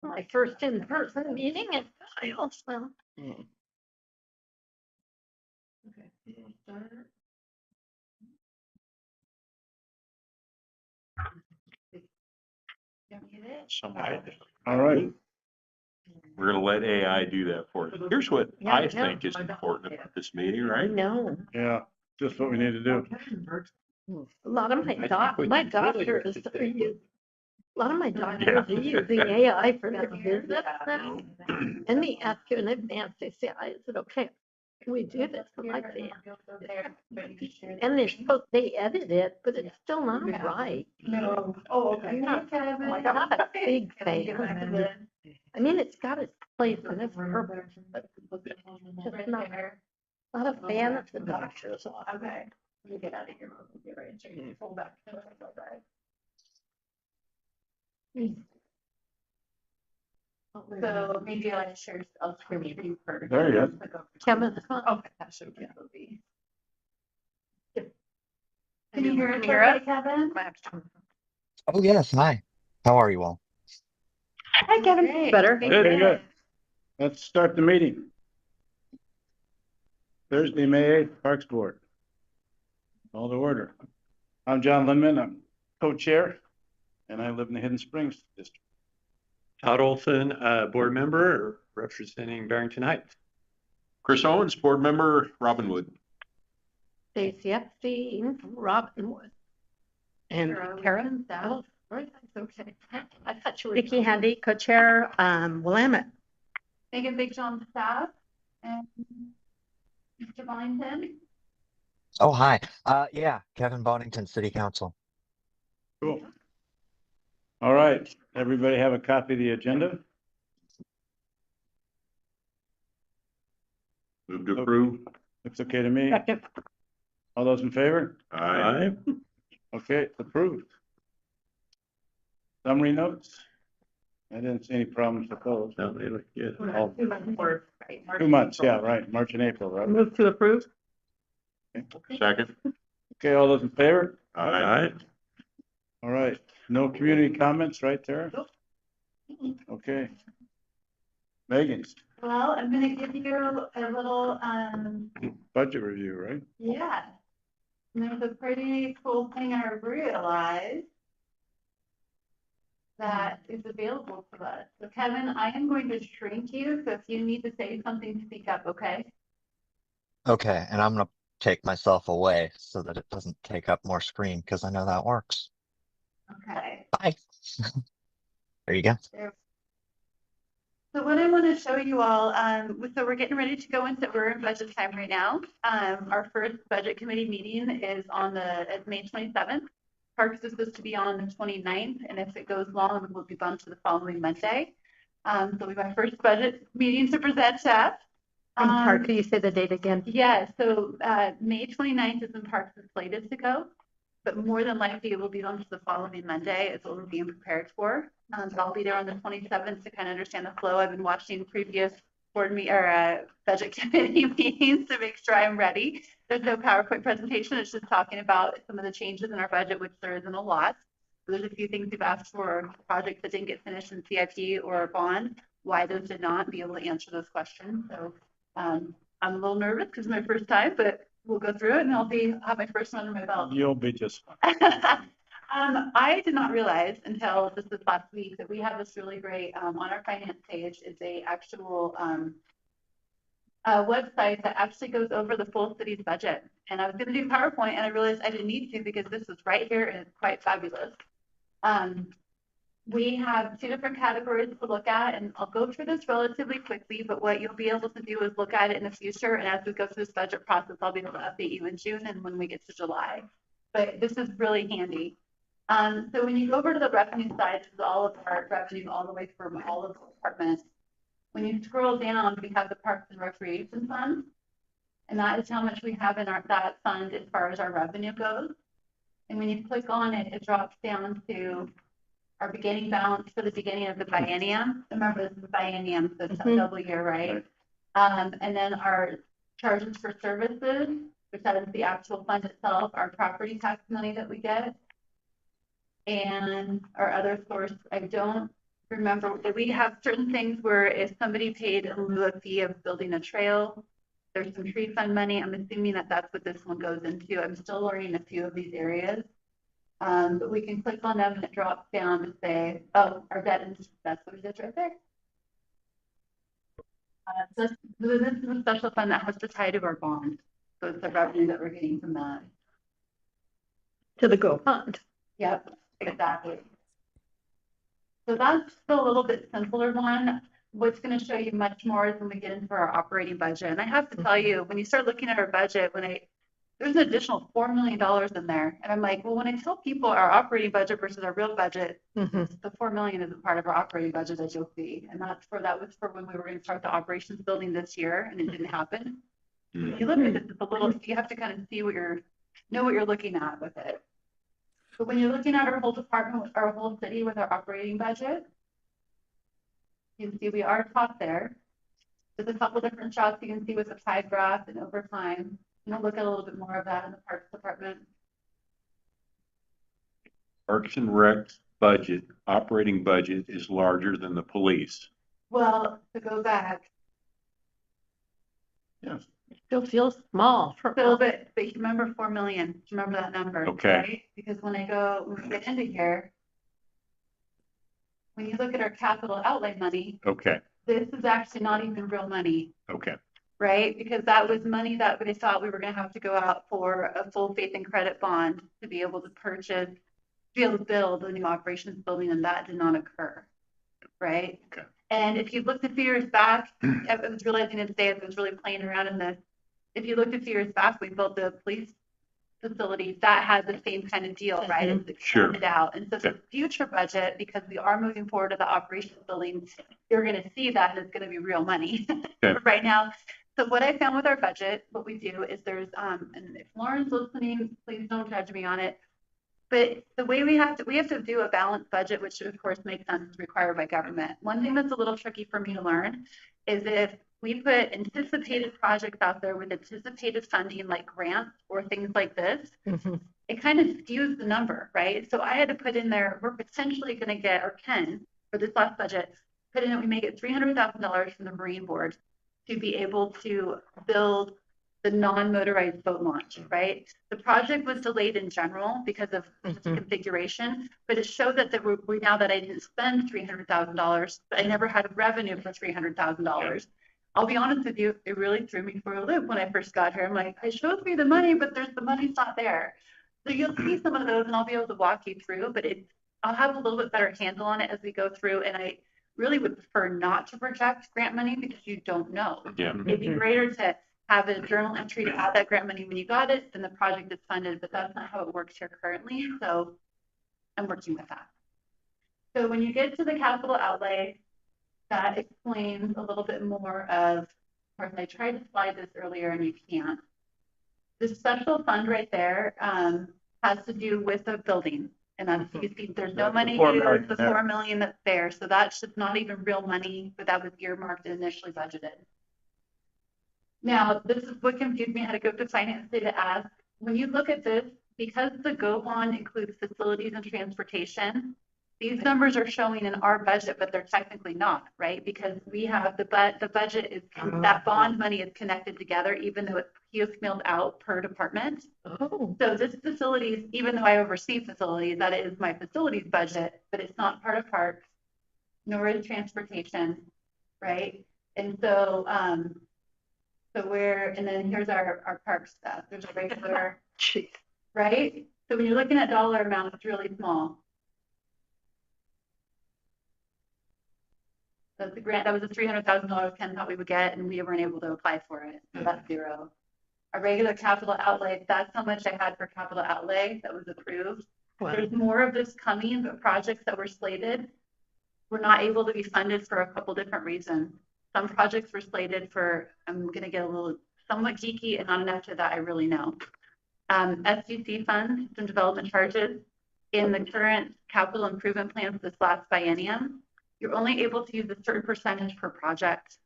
My first in-person meeting at Kyle, so. All right. We're gonna let AI do that for us. Here's what Yeah, I yeah. think is important about this meeting, right? No, Yeah, just what we need to do. a lot of my we doctors are using, a lot of my doctors are using AI for their visits now. And they ask you in advance, they say, is it okay? Can we do this? I'm like, yeah. And they edit it, but it's still not right. No. Oh, okay. I'm not a big fan. I mean, it's got its place and it's perfect, but just not a fan of the doctor's office. Okay. Let me get out of here. Get right. So you can pull back. So maybe I'll share, I'll screen you first. There you go. Kevin, Okay, that should be. Can you hear us, okay, Kevin? Oh, yes. Hi. How are you all? Hi, Kevin. Great. Better. Good. Let's start the meeting. Thursday, May 8th, Parks Board. All to order. I'm John Linn. I'm co-chair, and I live in the Hidden Springs district. Todd Olson, board member representing Barrington Heights. Chris Owens, board member, Robinwood. Stacy Epstein, Robinwood. And Karen. Oh, right, okay. I thought you were. Vicki Handy, co-chair, Willamette. Megan Big John staff and Mr. Byington. Oh, hi. Yeah, Kevin Bonington, City Council. Cool. All right. Everybody have a copy of the agenda? Move to approve. Looks okay to me. Second. All those in favor? Aye. Okay, approved. Summary notes? I didn't see any problems with those. No, they look good. 2 months, yeah, right, March and April, right? Move to approve. Second. Okay, all those in favor? Aye. All right, no community comments, right, Tara? Okay. Megan, Well, I'm gonna give you a little, budget review, right? yeah. And there's a pretty cool thing I realized that is available to us. So Kevin, I am going to shrink you, so if you need to say something, speak up, okay? Okay, and I'm going to take myself away so that it doesn't take up more screen because I know that works. Okay. Bye. There you go. So what I want to show you all, so we're getting ready to go into, we're in budget time right now. Our first budget committee meeting is on May 27th. Parks is supposed to be on the 29th, and if it goes long, it will be bumped to the following Monday. So we have our first budget meeting to present at. Can you say the date again? Yeah, so May 29th is when Parks is slated to go, but more than likely it will be on to the following Monday is what we're being prepared for. So I'll be there on the 27th to kind of understand the flow. I've been watching previous board budget committee meetings to make sure I'm ready. There's no PowerPoint presentation. It's just talking about some of the changes in our budget, which there isn't a lot. So there's a few things we've asked for, projects that didn't get finished in CIP or bond, why those did not, be able to answer those questions. So I'm a little nervous because it's my first time, but we'll go through it and I'll have my first one under my belt. You'll be just fine. I did not realize until this last week that we have this really great, on our finance page is a actual website that actually goes over the full city's budget. And I was going to do PowerPoint and I realized I didn't need to because this is right here and it's quite fabulous. We have 2 different categories to look at, and I'll go through this relatively quickly, but what you'll be able to do is look at it in the future, and as we go through this budget process, I'll be able to update you in June and when we get to July. But this is really handy. So when you go over to the revenue side, this is all of our revenue all the way from all of the departments. When you scroll down, we have the Parks and Recreation Fund, and that is how much we have in that fund as far as our revenue goes. And when you click on it, it drops down to our beginning balance for the beginning of the biennium. Remember, this is a biennium, so it's a double year, right? And then our charges for services, which is the actual fund itself, our property tax money that we get, and our other source. I don't remember that we have certain things where if somebody paid in lieu of fee of building a trail, there's some tree fund money. I'm assuming that that's what this one goes into. I'm still learning a few of these areas. But we can click on them and it drops down to say, oh, our debt and that's what it is right there. This is a special fund that has to tie to our bond. So it's the revenue that we're getting from that. To the Go Fund. Yep, exactly. So that's the little bit simpler one. What's going to show you much more is when we get into our operating budget. And I have to tell you, when you start looking at our budget, there's an additional $4 million in there. And I'm like, well, when I tell people our operating budget versus our real budget, Mm-hmm. the 4 million isn't part of our operating budget, as you'll see. And that was for when we were going to start the operations building this year, and it didn't happen. If you look at this, it's a little, you have to kind of see know what you're looking at with it. But when you're looking at our whole department, our whole city with our operating budget, you can see we are top there. There's a couple different shots you can see with the pie graph and over time. And we'll look at a little bit more of that in the Parks Department. Parks and Rec's budget, operating budget is larger than the police. Well, to go back, Yes. Still feels small for a little bit, but you remember 4 million. Remember that number, Okay. right? Because when we get into here, when you look at our capital outlay money, Okay. this is actually not even real money, Okay. right? Because that was money that they thought we were going to have to go out for a full faith and credit bond to be able to purchase, to be able to build a new operations building, and that did not occur, right? Okay. And if you looked a few years back, I was realizing it today as I was really playing around in this. If you looked a few years back, we built the police facility that had the same kind of deal, right? It's extended out. And so the future budget, because we are moving forward to the operations building, you're going to see that it's going to be real money right now. So what I found with our budget, what we do is there's, and if Lauren's listening, please don't judge me on it. But the way we have to do a balanced budget, which of course makes sense, is required by government. One thing that's a little tricky for me to learn is if we put anticipated projects out there with anticipated funding like grants or things like this, it kind of skews the number, right? So I had to put in there, we're potentially going to get, or can, for this last budget, put in that we may get $300,000 from the Marine Board to be able to build the non-motorized boat launch, right? The project was delayed in general because of configuration, but it showed that now that I didn't spend $300,000, but I never had revenue for $300,000. I'll be honest with you, it really threw me for a loop when I first got here. I'm like, I showed me the money, but the money's not there. So you'll see some of those and I'll be able to walk you through, but I'll have a little bit better handle on it as we go through. And I really would prefer not to project grant money because you don't know. Yeah. It'd be greater to have a journal entry to add that grant money when you got it, then the project is funded, but that's not how it works here currently. So I'm working with that. So when you get to the capital outlay, that explains a little bit more of course, I tried to slide this earlier and you can't. The special fund right there has to do with the building. And that's, you see, there's no money here, the 4 million that's there. So that should not even real money, but that was earmarked and initially budgeted. Now, this is what confused me. I had to go to finance to ask, when you look at this, because the GO bond includes facilities and transportation, these numbers are showing in our budget, but they're technically not, right? Because we have the budget is, that bond money is connected together, even though it's piecemealed out per department. Oh. So this facilities, even though I oversee facilities, that is my facilities budget, but it's not part of parks, nor is transportation, right? And so, and then here's our park stuff. There's a regular, right? So when you're looking at dollar amount, it's really small. That's the grant, that was a $300,000 Ken thought we would get, and we weren't able to apply for it. So that's zero. Our regular capital outlay, that's how much I had for capital outlay that was approved. Wow. There's more of this coming, but projects that were slated were not able to be funded for a couple different reasons. Some projects were slated for, I'm going to get a little somewhat geeky and not enough to that I really know. SUC funds, some development charges in the current capital improvement plans this last biennium. You're only able to use a certain percentage per project,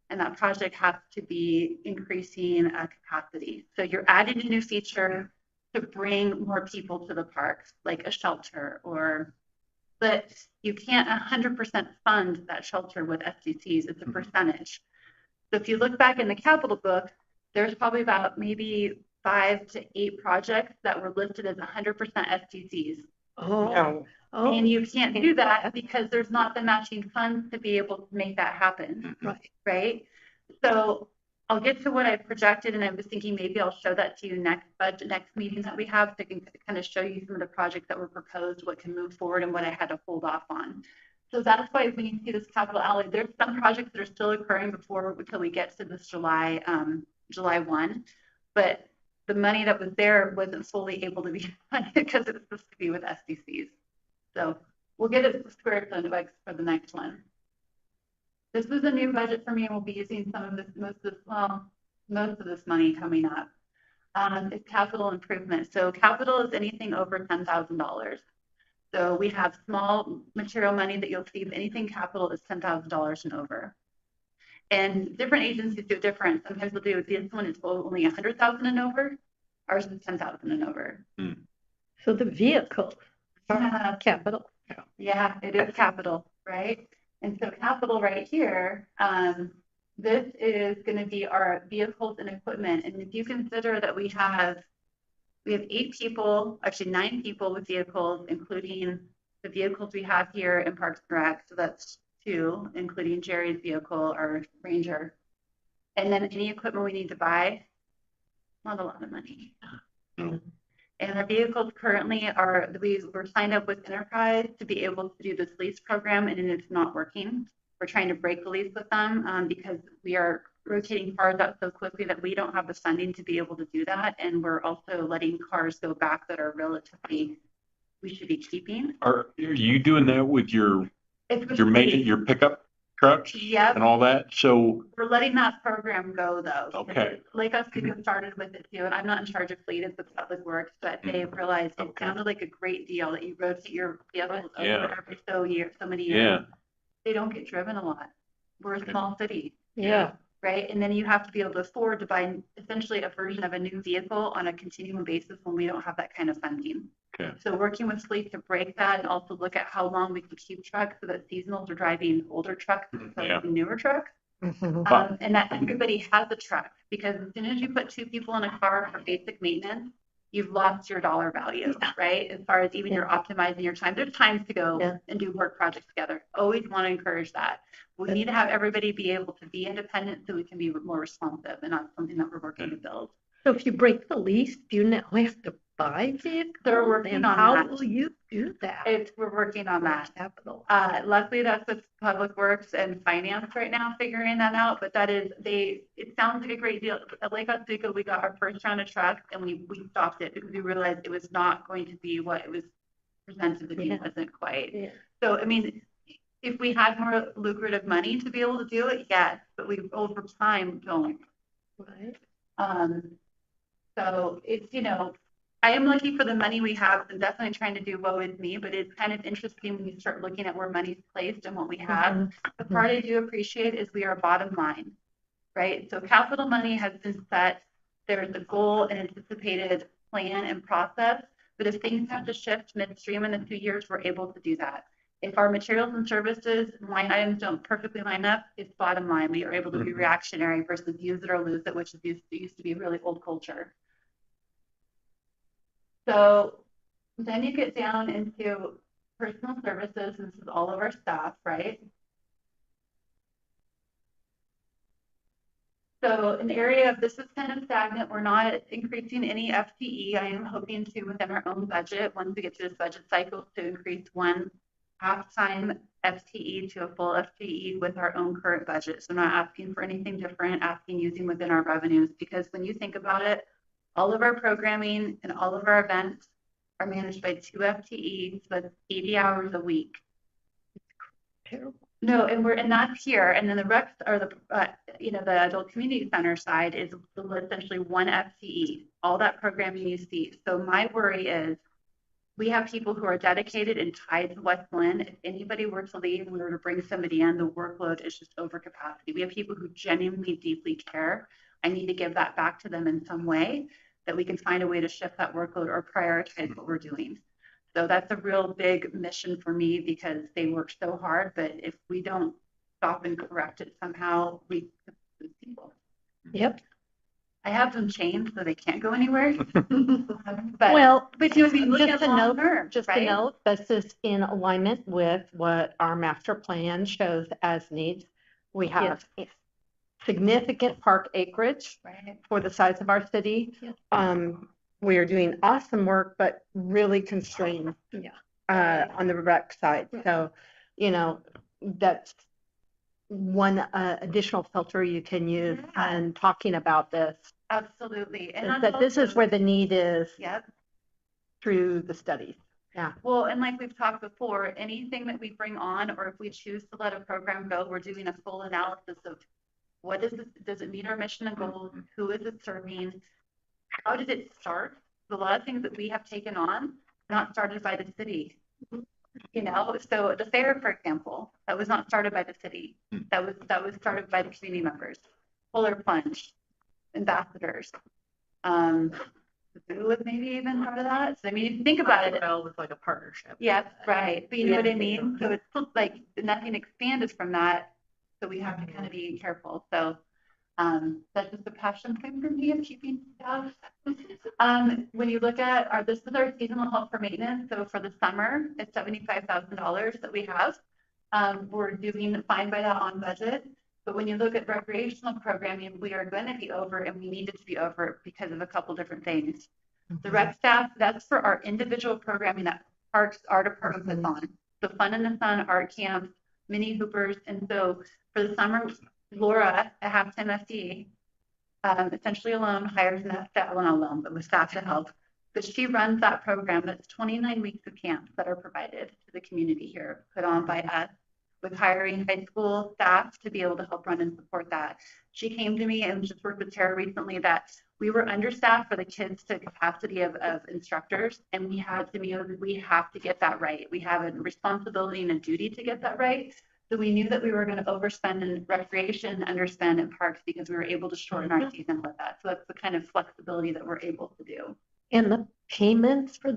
and that project has to be increasing capacity. So you're adding a new feature to bring more people to the parks, like a shelter or but you can't 100% fund that shelter with SDCs. It's a percentage. So if you look back in the capital book, there's probably about maybe 5 to 8 projects that were listed as 100% SDCs. Oh, oh, And you can't do that because there's not the matching funds to be able to make that happen, right. right? So I'll get to what I projected, and I was thinking maybe I'll show that to you next meeting that we have, so I can kind of show you some of the projects that were proposed, what can move forward, and what I had to hold off on. So that's why when you see this capital outlay, there's some projects that are still occurring until we get to this July 1, but the money that was there wasn't fully able to be funded because it was supposed to be with SDCs. So we'll get it squared for the next one. This was a new budget for me, and we'll be using most of this money coming up. It's capital improvement. So capital is anything over $10,000. So we have small material money that you'll see, but anything capital is $10,000 and over. And different agencies do different. Sometimes they'll do this one is only 100,000 and over. Ours is 10,000 and over. So the vehicles are capital. Yeah, it is capital, right? And so capital right here, this is going to be our vehicles and equipment. And if you consider that we have 8 people, actually 9 people with vehicles, including the vehicles we have here in Parks and Rec. So that's 2, including Jerry's vehicle, our Ranger. And then any equipment we need to buy, not a lot of money. And our vehicles currently we're signed up with Enterprise to be able to do this lease program, and it's not working. We're trying to break the lease with them because we are rotating cars out so quickly that we don't have the funding to be able to do that. And we're also letting cars go back that are relatively, we should be keeping. Are you doing that with your pickup trucks? Yep. And all that? So we're letting that program go though. Okay. Lake Oswego started with it too, and I'm not in charge of fleet, it's with Public Works, but they realized it sounded like a great deal that you rotate your vehicles over every so many years. Yeah. They don't get driven a lot. We're a small city. Yeah. Right. And then you have to be able to afford to buy essentially a version of a new vehicle on a continuing basis when we don't have that kind of funding. Okay. So working with fleet to break that and also look at how long we can keep trucks so that seasonals are driving older trucks instead of newer trucks. And that everybody has a truck, because as soon as you put 2 people in a car for basic maintenance, you've lost your dollar value, right? As far as even you're optimizing your time. There's times to go and do work projects together. Always want to encourage that. We need to have everybody be able to be independent so we can be more responsive, and that's something that we're working to build. So if you break the lease, do you now have to buy vehicles? They're working and on how that. will you do that? We're working on that. Capital. Luckily, that's with Public Works and Finance right now figuring that out. But it sounds like a great deal. At Lake Oswego, we got our first round of trucks and we stopped it because we realized it was not going to be what it was presented to be. It wasn't quite. Yeah. So, I mean, if we had more lucrative money to be able to do it, yes, but we over time don't. Right. So it's, I am lucky for the money we have and definitely trying to do well with me, but it's kind of interesting when you start looking at where money's placed and what we have. The part I do appreciate is we are bottom line, right? So capital money has been set. There's a goal and anticipated plan and process, but if things have to shift midstream in a few years, we're able to do that. If our materials and services line items don't perfectly line up, it's bottom line. We are able to be reactionary versus use it or lose it, which used to be a really old culture. So then you get down into personal services. This is all of our staff, right? So an area of this is kind of stagnant. We're not increasing any FTE. I am hoping to, within our own budget, once we get to this budget cycle, to increase 1 half-time FTE to a full FTE with our own current budget. So not asking for anything different, using within our revenues, because when you think about it, all of our programming and all of our events are managed by 2 FTEs, so that's 80 hours a week. Terrible. No, and that's here, and then the recs are the adult community center side is essentially 1 FTE. All that programming you see. So my worry is we have people who are dedicated and tied to West Linn. If anybody were to leave and we were to bring somebody in, the workload is just over capacity. We have people who genuinely, deeply care. I need to give that back to them in some way, that we can find a way to shift that workload or prioritize what we're doing. So that's a real big mission for me because they work so hard, but if we don't stop and correct it somehow, we lose people. Yep. I have them chained so they can't go anywhere. But Well, you would be looking just at a long note, term, just a right? note, this is in alignment with what our master plan shows as needs. We have significant park acreage Right. for the size of our city. We are doing awesome work, but really constrained on the rec side. So, you know, that's one additional filter you can use in talking about this. Absolutely. And Is that's that this is also- where the need is Yep. through the studies. Well, and like we've talked before, anything that we bring on, or if we choose to let a program go, we're doing a full analysis of what is it, does it meet our mission and goals? Who is it serving? How did it start? A lot of things that we have taken on, not started by the city. You know, so the fair, for example, that was not started by the city. That was started by the community members. Polar Plunge, ambassadors. The zoo was maybe even part of that. So I mean, if you think about it, was like a partnership. yes, right. But you know what I mean? So it's like nothing expanded from that. So we have to kind of be careful. So that's just a passion thing for me of keeping stuff. When you look at this is our seasonal help for maintenance. So for the summer, it's $75,000 that we have. We're doing fine by that on budget. But when you look at recreational programming, we are going to be over, and we needed to be over because of a couple different things. The rec staff, that's for our individual programming that parks, our department puts on. So Fun in the Sun, art camps, mini hoopers. And so for the summer, Laura, a half-time FTE, essentially alone, hires an staff, well, not alone, but with staff to help. But she runs that program. That's 29 weeks of camps that are provided to the community here, put on by us, with hiring high school staff to be able to help run and support that. She came to me and just worked with Tara recently that we were understaffed for the kids to capacity of instructors, and we have to get that right. We have a responsibility and a duty to get that right. So we knew that we were going to overspend in recreation, underspend in parks because we were able to shorten our season with that. So that's the kind of flexibility that we're able to do. And the payments for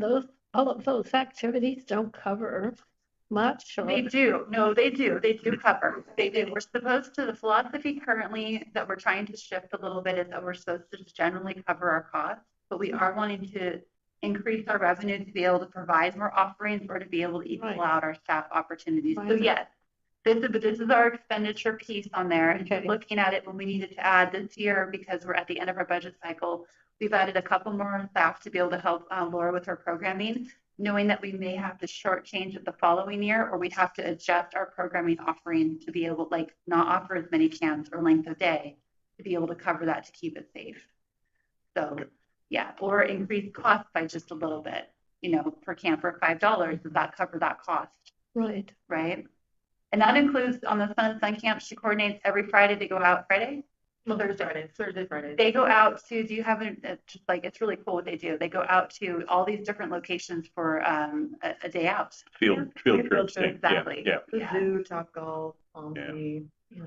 all of those activities don't cover much. They do. No, they do. They do cover. They do. We're supposed to, the philosophy currently that we're trying to shift a little bit is that we're supposed to just generally cover our costs, but we are wanting to increase our revenue to be able to provide more offerings or to be able to equal out our staff opportunities. So yes, this is our expenditure piece on there. And looking at it when we needed to add this year, because we're at the end of our budget cycle, we've added a couple more staff to be able to help Laura with her programming, knowing that we may have to shortchange it the following year, or we'd have to adjust our programming offering to be able, like, not offer as many camps or length of day to be able to cover that to keep it safe. So yeah, or increase cost by just a little bit, you know, per camp for $5, does that cover that cost? Right. Right. And that includes on the Sun camp, she coordinates every Friday to go out Friday. Well, Thursday, Friday. They go out to, do you have just like, it's really cool what they do. They go out to all these different locations for a day out. Field trips. Exactly. Yeah. The zoo, Topgolf,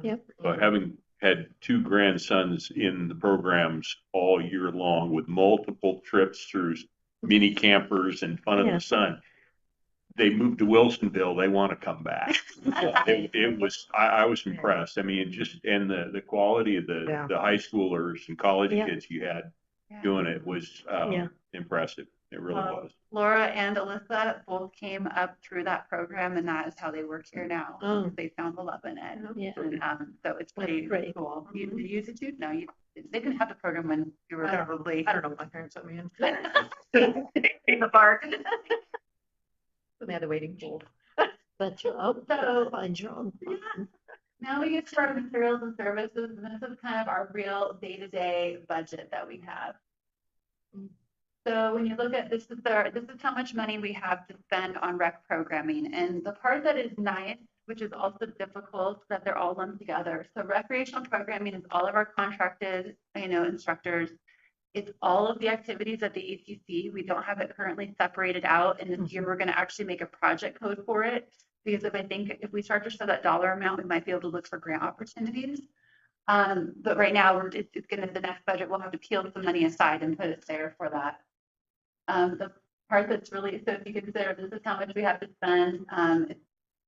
Yep. But having had two grandsons in the programs all year long with multiple trips through mini campers and Fun in the Sun, they moved to Wilsonville. They want to come back. I was impressed. I mean, and the quality of the high schoolers and college kids you had doing it was impressive. It really was. Laura and Alyssa both came up through that program, and that is how they work here now. Oh. They found the love in it. Yeah. And, so it's pretty cool. You use it too? No, they didn't have the program when you were probably. I don't know what my parents put me in. In the park. They had the waiting pool. But you'll find your own. Now we get to our materials and services, and this is kind of our real day-to-day budget that we have. So when you look at this is how much money we have to spend on rec programming. And the part that is nice, which is also difficult, that they're all lumped together. So recreational programming is all of our contracted, instructors. It's all of the activities at the ACC. We don't have it currently separated out. And this year we're going to actually make a project code for it. Because if we start to show that dollar amount, we might be able to look for grant opportunities. But right now, the next budget, we'll have to peel some money aside and put it there for that. The part that's really, so if you consider this is how much we have to spend, it's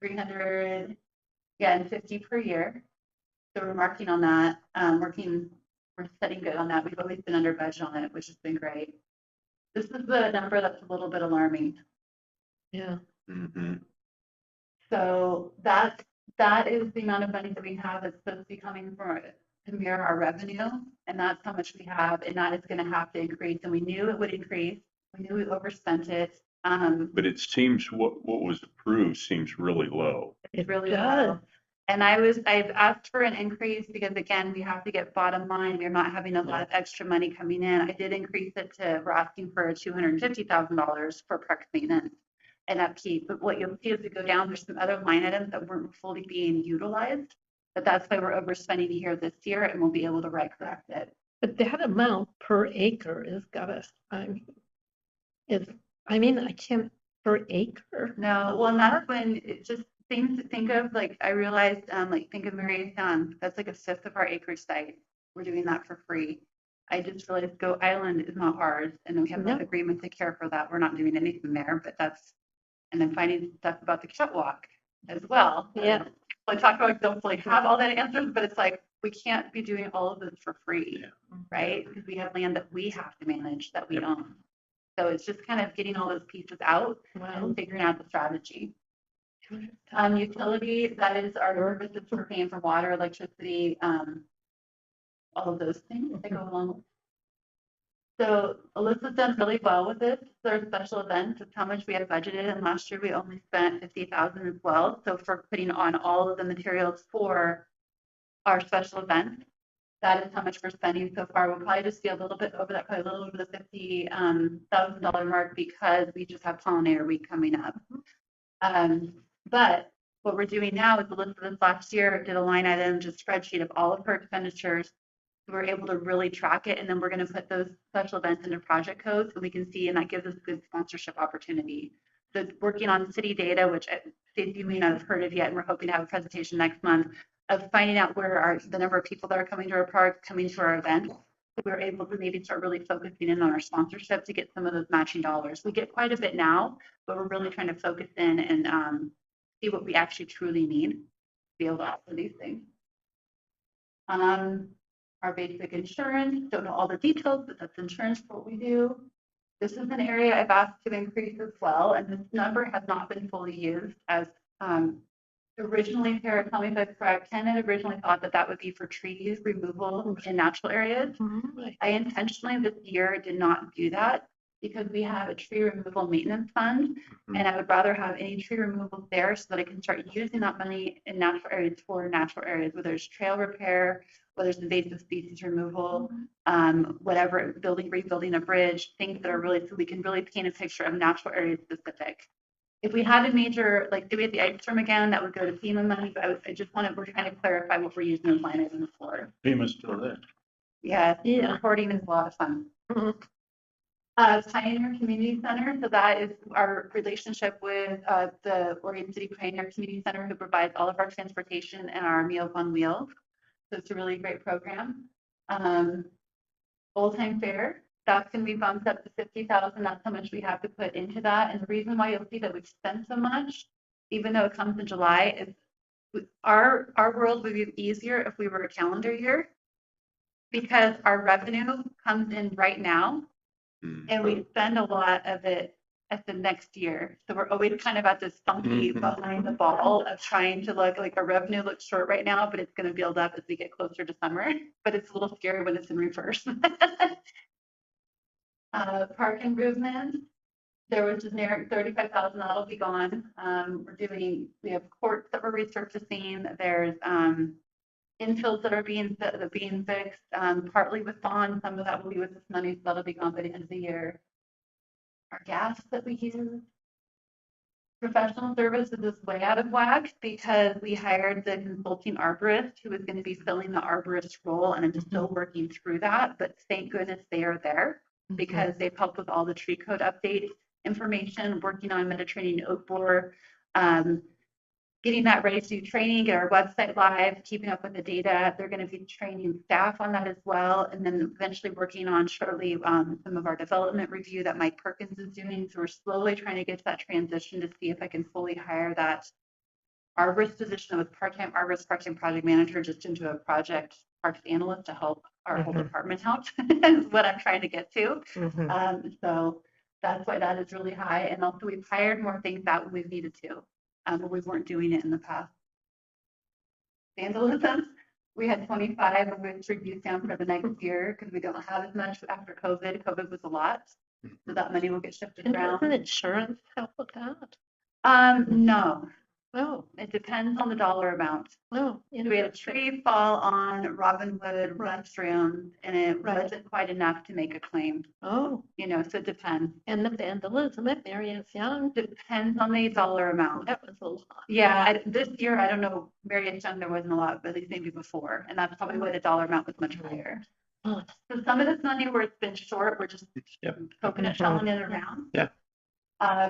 350 per year. So we're marking on that, we're setting good on that. We've always been under budget on it, which has been great. This is the number that's a little bit alarming. Yeah. Mhm. So that is the amount of money that we have that's supposed to be coming from to mirror our revenue, and that's how much we have, and that is going to have to increase. And we knew it would increase. We knew we overspent it. But it seems what was approved seems really low. It really does. will. And I've asked for an increase because again, we have to get bottom line. We're not having a lot of extra money coming in. I did increase it to, we're asking for $250,000 for park maintenance and upkeep. But what you'll see as we go down, there's some other line items that weren't fully being utilized. But that's why we're overspending here this year, and we'll be able to right correct it. But that amount per acre is gotta, I can't, per acre. No, well, and that's when it just things to think of, like I realized, like think of Mariestown, that's like a fifth of our acreage site. We're doing that for free. I just realized Goat Island is not ours, and we have No. an agreement to care for that. We're not doing anything there, but that's, and then finding stuff about the catwalk as well. Yeah. I talk about, don't fully have all that answers, but it's like, we can't be doing all of this for free, right? Because we have land that we have to manage that we Yep. own. So it's just kind of getting all those pieces out Wow. and figuring out the strategy. Utility, that is our services for paying for water, electricity, all of those things that go along. So Alyssa's done really well with this. Their special events, it's how much we had budgeted, and last year we only spent 50,000 as well. So for putting on all of the materials for our special events, that is how much we're spending so far. We'll probably just be a little bit over that, probably a little over the $50,000 mark because we just have pollinator week coming up. But what we're doing now is Alyssa this last year did a line item, just spreadsheet of all of her expenditures. We're able to really track it, and then we're going to put those special events into project codes, and we can see, and that gives us good sponsorship opportunity. So working on city data, which you may not have heard of yet, and we're hoping to have a presentation next month of finding out where the number of people that are coming to our park, coming to our events. So we're able to maybe start really focusing in on our sponsorship to get some of those matching dollars. We get quite a bit now, but we're really trying to focus in and see what we actually truly need to be able to offer these things. Our basic insurance, don't know all the details, but that's insurance for what we do. This is an area I've asked to increase as well, and this number has not been fully used as originally, Tara, tell me if I'm correct, Ken had originally thought that that would be for trees removal in natural areas. I intentionally this year did not do that because we have a tree removal maintenance fund, and I would rather have any tree removal there so that I can start using that money in natural areas for natural areas, whether it's trail repair, whether it's invasive species removal, whatever, rebuilding a bridge, things that are really, so we can really paint a picture of natural areas specific. If we had a major, like if we had the ice storm again, that would go to FEMA money, but I just wanted, we're trying to clarify what we're using those line items for. FEMA's still there. Yeah, Yeah. reporting is a lot of fun. Mhm. Pioneer Community Center, so that is our relationship with the Oregon City Pioneer Community Center, who provides all of our transportation and our Meals on Wheels. So it's a really great program. Old Time Fair, that's going to be bumped up to 50,000. That's how much we have to put into that. And the reason why you'll see that we've spent so much, even though it comes in July, is our world would be easier if we were a calendar year, because our revenue comes in right now, and we spend a lot of it at the next year. So we're always kind of at this funky behind the ball of trying to look like our revenue looks short right now, but it's going to build up as we get closer to summer. But it's a little scary when it's in reverse. Park improvements. There was generic 35,000 that'll be gone. We have courts that we're resurfacing. There's infills that are being fixed, partly with bonds. Some of that will be with this money, so that'll be gone by the end of the year. Our gas that we use. Professional services is way out of whack because we hired the consulting arborist who is going to be filling the arborist role, and I'm still working through that. But thank goodness they are there because they've helped with all the tree code update information, working on Mediterranean oak borer, getting that ready to do training, get our website live, keeping up with the data. They're going to be training staff on that as well, and then eventually working on shortly some of our development review that Mike Perkins is doing. So we're slowly trying to get to that transition to see if I can fully hire that arborist position with part-time arborist, part-time project manager, just into a project parks analyst to help our whole department out is what I'm trying to get to. So that's why that is really high. And also we've hired more things out when we've needed to. We weren't doing it in the past. Vandalism, we had 25 and we've reduced down for the next year because we don't have as much after COVID. COVID was a lot. So that money will get shifted And around. doesn't insurance help with that? No, Oh, it depends on the dollar amount. no. We had a tree fall on Robinwood restroom and it Right. wasn't quite enough to make a claim, Oh, so it depends. and the vandalism at Marius Young, Depends on the dollar amount. that was a lot. Yeah, this year, I don't know, Marius Young, there wasn't a lot, but at least maybe before, and that's probably why the dollar amount was much higher. Oh, So some of this money where it's been short, we're just Yep. coconut shelling it around. Yeah.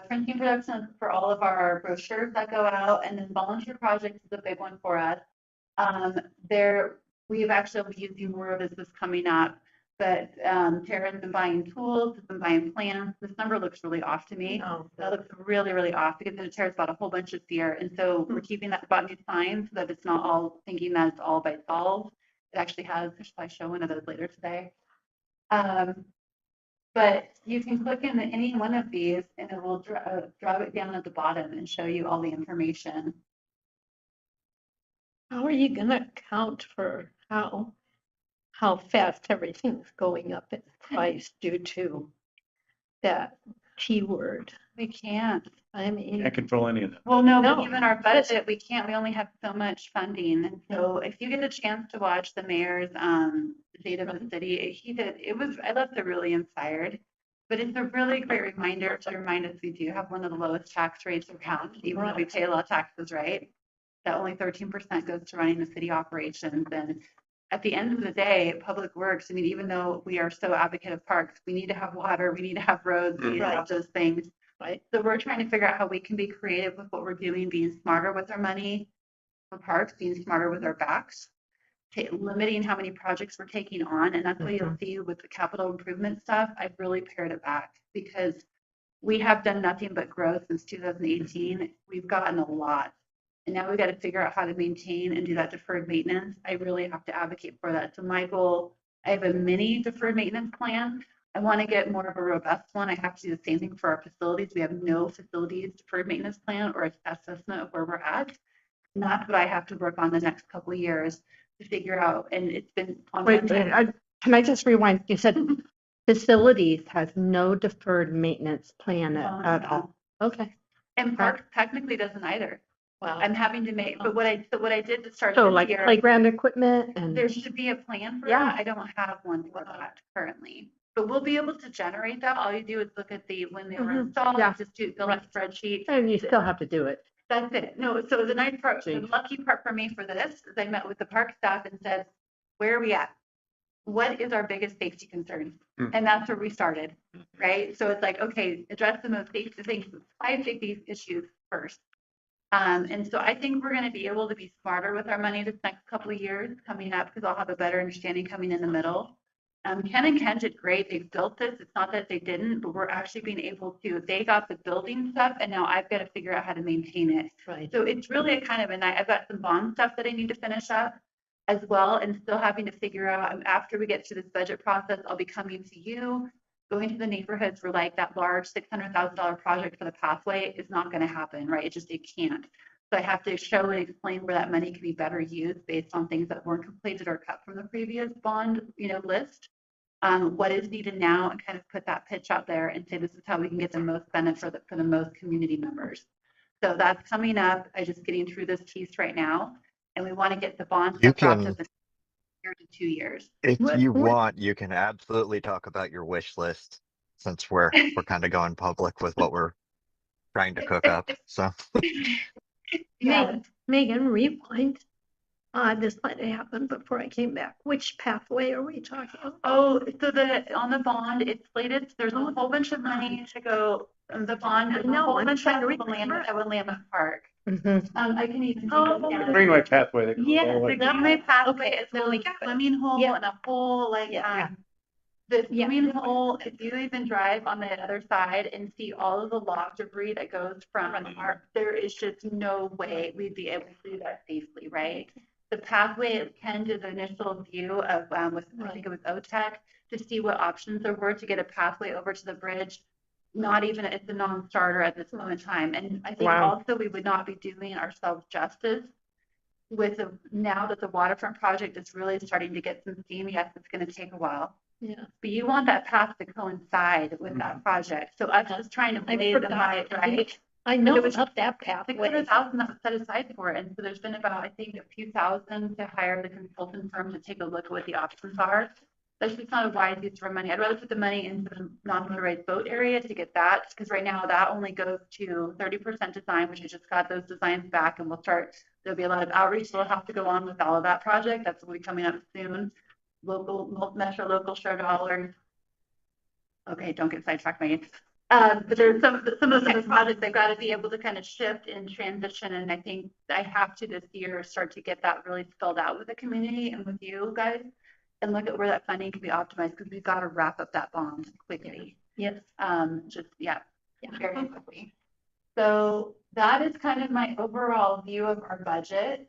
Printing production for all of our brochures that go out, and then volunteer projects is a big one for us. We've actually been using more of this coming up, but Tara's been buying tools, has been buying plans. This number looks really off to me. no. That looks really, really off because then Tara's bought a whole bunch this year. And so we're keeping that bought new signs so that it's not all thinking that it's all by solve. It actually has, I should probably show one of those later today. But you can click into any one of these and it will drop it down at the bottom and show you all the information. How are you gonna account for how fast everything's going up in price due to that keyword? We can't. I mean, Can't control any of that. Well, no, No. but even our budget, we can't, we only have so much funding. And so if you get a chance to watch the mayor's State of the City, I left it really inspired. But it's a really great reminder to remind us we do have one of the lowest tax rates around, even though we pay a lot of taxes, right? That only 13% goes to running the city operations. And at the end of the day, Public Works, I mean, even though we are so advocate of parks, we need to have water, we need to have roads, we need to have those things. right? So we're trying to figure out how we can be creative with what we're doing, being smarter with our money for parks, being smarter with our backs, limiting how many projects we're taking on. And that's why you'll see with the capital improvement stuff, I've really pared it back because we have done nothing but growth since 2018. We've gotten a lot. And now we've got to figure out how to maintain and do that deferred maintenance. I really have to advocate for that. So my goal, I have a mini deferred maintenance plan. I want to get more of a robust one. I have to do the same thing for our facilities. We have no facilities deferred maintenance plan or assessment of where we're at. And that's what I have to work on the next couple of years to figure out. And it's been on Wait, can I just rewind? You said facilities has no deferred maintenance plan at all. Okay. And parks technically doesn't either. Wow. I'm having to make, but what I did to start So this like year, playground equipment and. there should be a plan for Yeah. that. I don't have one for that currently. But we'll be able to generate that. All you do is look at when they were installed, Yeah. just build a spreadsheet. And you still have to do it. That's it. No, so the nice part, the Gee. lucky part for me for this is I met with the park staff and said, where are we at? What is our biggest safety concern? And that's where we started, right? So it's like, okay, address the most safety things, 5 safety issues first. And so I think we're going to be able to be smarter with our money this next couple of years coming up because I'll have a better understanding coming in the middle. Ken and Ken did great. They've built this. It's not that they didn't, but we're actually being able to, they got the building stuff and now I've got to figure out how to maintain it. Right. So it's really a kind of I've got some bond stuff that I need to finish up as well and still having to figure out after we get through this budget process, I'll be coming to you, going to the neighborhoods for like that large $600,000 project for the pathway is not going to happen, right? It can't. So I have to show and explain where that money can be better used based on things that weren't completed or cut from the previous bond, list. What is needed now and kind of put that pitch out there and say, this is how we can get the most benefit for the most community members. So that's coming up. I'm just getting through this piece right now. And we want to get the bond You stuff wrapped can- up in 1 to 2 years. If What- you what- want, you can absolutely talk about your wish list since we're kind of going public with what we're trying to cook up. So Yeah. Megan, rewind. This might have happened before I came back. Which pathway are we talking about? Oh, so on the bond, it's slated, there's a whole bunch of money to go, the bond, I there's a know, whole I'm bunch trying to of land remember. at Lamont Park. Mhm. I can even. Oh, The Greenway pathway. that goes all the Yeah, way. the Greenway pathway Okay. is literally a swimming hole Yeah. and a whole, like, Yeah. the Yeah. swimming hole, if you even drive on the other side and see all of the log debris that goes from our, there is just no way we'd be able to do that safely, right? The pathway, Ken did the initial view of, with, I think it was OTEC, to see what options there were to get a pathway over to the bridge. Not even, it's a non-starter at this moment in time. And I think Wow. also we would not be doing ourselves justice with the, now that the waterfront project is really starting to get some steam. Yes, it's going to take a while, Yeah. but you want that path to coincide with that project. So I was just trying to I blaze the forgot. light, right? I know There was about that 600,000 pathway. that was set aside for it. And so there's been about, I think, a few thousand to hire the consultant firm to take a look at what the options are. That's just not a wise use of our money. I'd rather put the money into the non-motorized boat area to get that, because right now that only goes to 30% design, which I just got those designs back, and we'll start, there'll be a lot of outreach that'll have to go on with all of that project. That's will be coming up soon. Local, metro, local share dollars. Okay, don't get sidetracked, Megan. But there's some of those projects they've got to be able to kind of shift and transition, and I think I have to this year start to get that really spelled out with the community and with you guys, and look at where that funding can be optimized, because we've got to wrap up that bond quickly. Yes. Just yeah, Yeah. very quickly. So that is kind of my overall view of our budget.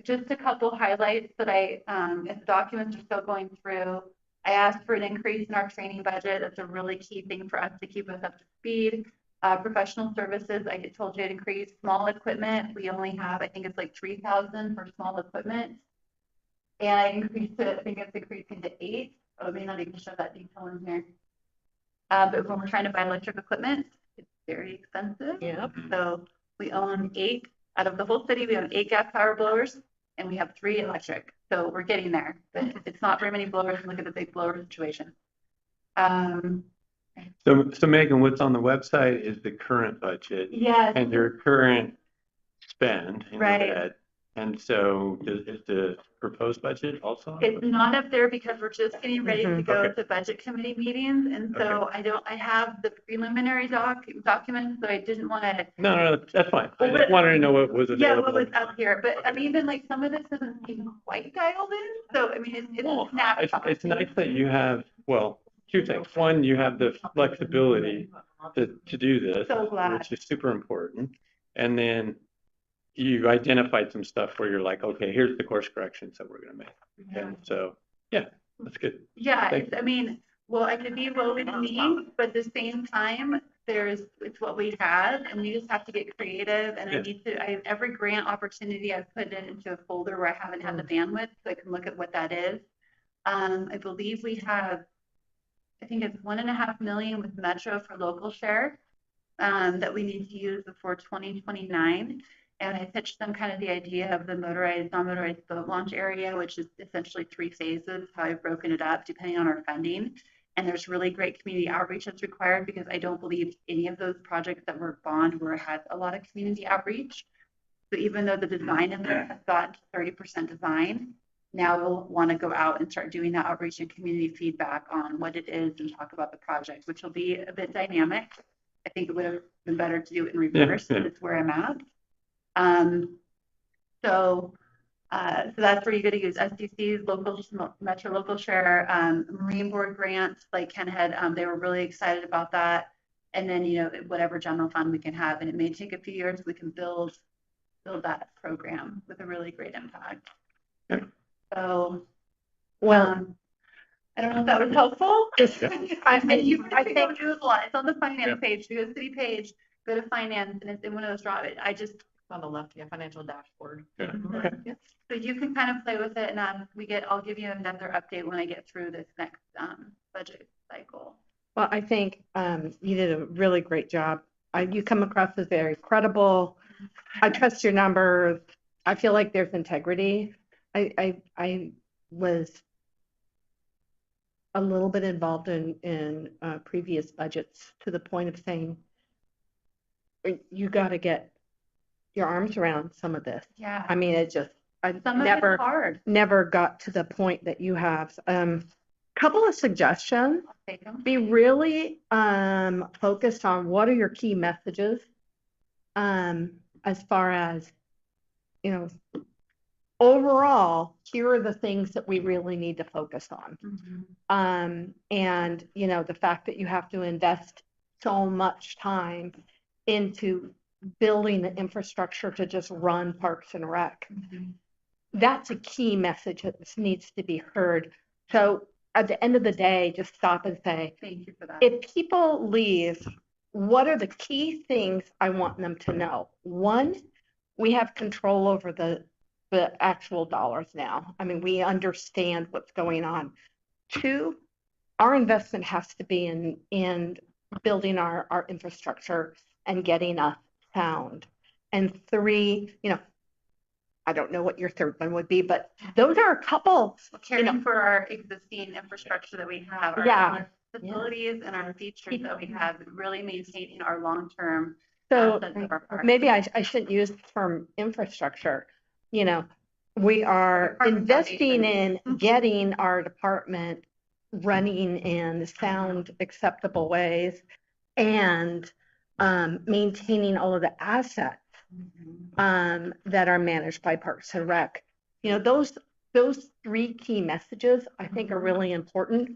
Just a couple highlights that if the documents are still going through, I asked for an increase in our training budget. That's a really key thing for us to keep us up to speed. Professional services, I get told you it increased. Small equipment, we only have, I think it's like 3,000 for small equipment. And I increased it, I think it's increasing to 8. Oh, I may not even show that detail in here. But when we're trying to buy electric equipment, it's very expensive. Yep. So we own 8 out of the whole city. We own 8 gas power blowers, and we have 3 electric. So we're getting there, but it's not very many blowers. Look at the big blower situation. So Megan, what's on the website is the current budget Yes. and your current spend in Right. red. And so is the proposed budget also? It's not up there because we're just getting ready to go Okay. to budget committee meetings, and so I have the preliminary documents, so I didn't want to. No, that's fine. I Well, just wanted to know what was Yeah, available. what was up here, but I mean, even like some of this isn't even quite dialed in, so I mean, it's Well, a snapshot. it's nice that you have, well, 2 things. One, you have the flexibility to do this, So glad. which is super important. And then you identified some stuff where you're like, okay, here's the course corrections that we're going to make. Yeah. And so, yeah, that's good. Yeah, Thank I mean, well, I could be lowly to me, but at the same time, it's what we have, and we just have to get creative, and Yeah. every grant opportunity I've put it into a folder where I haven't had the bandwidth, so I can look at what that is. I believe we have, I think it's 1.5 million with Metro for local share, that we need to use before 2029. And I pitched them kind of the idea of the motorized, non-motorized boat launch area, which is essentially 3 phases, how I've broken it up depending on our funding. And there's really great community outreach that's required, because I don't believe any of those projects that were bond were had a lot of community outreach. So even though the design in there has gotten to 30% design, now we'll want to go out and start doing that outreach and community feedback on what it is and talk about the project, which will be a bit dynamic. I think it would have been better to do it in reverse, but it's where I'm at. So that's where you're going to use SDC's local, Metro local share, Marine Board grants, like Ken had, they were really excited about that. And then, whatever general fund we can have, and it may take a few years, we can build that program with a really great impact. Yeah. So, Well, I don't know if that was helpful. I think It's on the finance page, go to the city page, go to finance, and it's in one of those draw. I just on the left, financial dashboard. Yeah. Okay. So you can kind of play with it, and I'll give you another update when I get through this next budget cycle. Well, I think you did a really great job. You come across as very credible. I trust your numbers. I feel like there's integrity. I was a little bit involved in previous budgets, to the point of saying you got to get your arms around some of this. Yeah. I mean, I Some of it's hard. never got to the point that you have. Couple of suggestions. Take them. Be really focused on what are your key messages. as far as, you know, overall, here are the things that we really need to focus on. And, you know, the fact that you have to invest so much time into building the infrastructure to just run Parks and Rec. That's a key message that needs to be heard. So at the end of the day, just stop and say, Thank you for that. if people leave, what are the key things I want them to know? One, we have control over the actual dollars now. I mean, we understand what's going on. Two, our investment has to be in building our infrastructure and getting us sound. And three, you know, I don't know what your third one would be, but those are a couple, Caring for our existing infrastructure that we have, our facilities and our features that we have, really maintaining our long-term assets of our park. Maybe I shouldn't use the term infrastructure. You know, we are investing in getting our department running in sound, acceptable ways and maintaining all of the assets that are managed by Parks and Rec. You know, those three key messages I think are really important.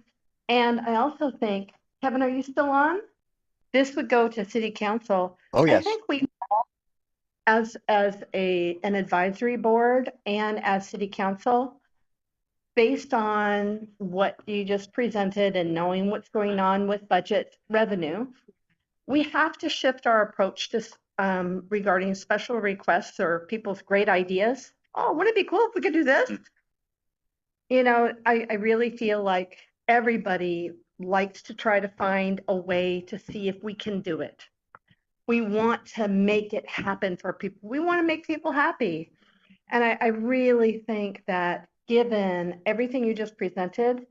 And I also think, Kevin, are you still on? This would go to City Council. Oh, yes. I think we all, as an advisory board and as City Council, based on what you just presented and knowing what's going on with budget revenue, we have to shift our approach to regarding special requests or people's great ideas. Oh, wouldn't it be cool if we could do this? You know, I really feel like everybody likes to try to find a way to see if we can do it. We want to make it happen for people. We want to make people happy. And I really think that given everything you just presented,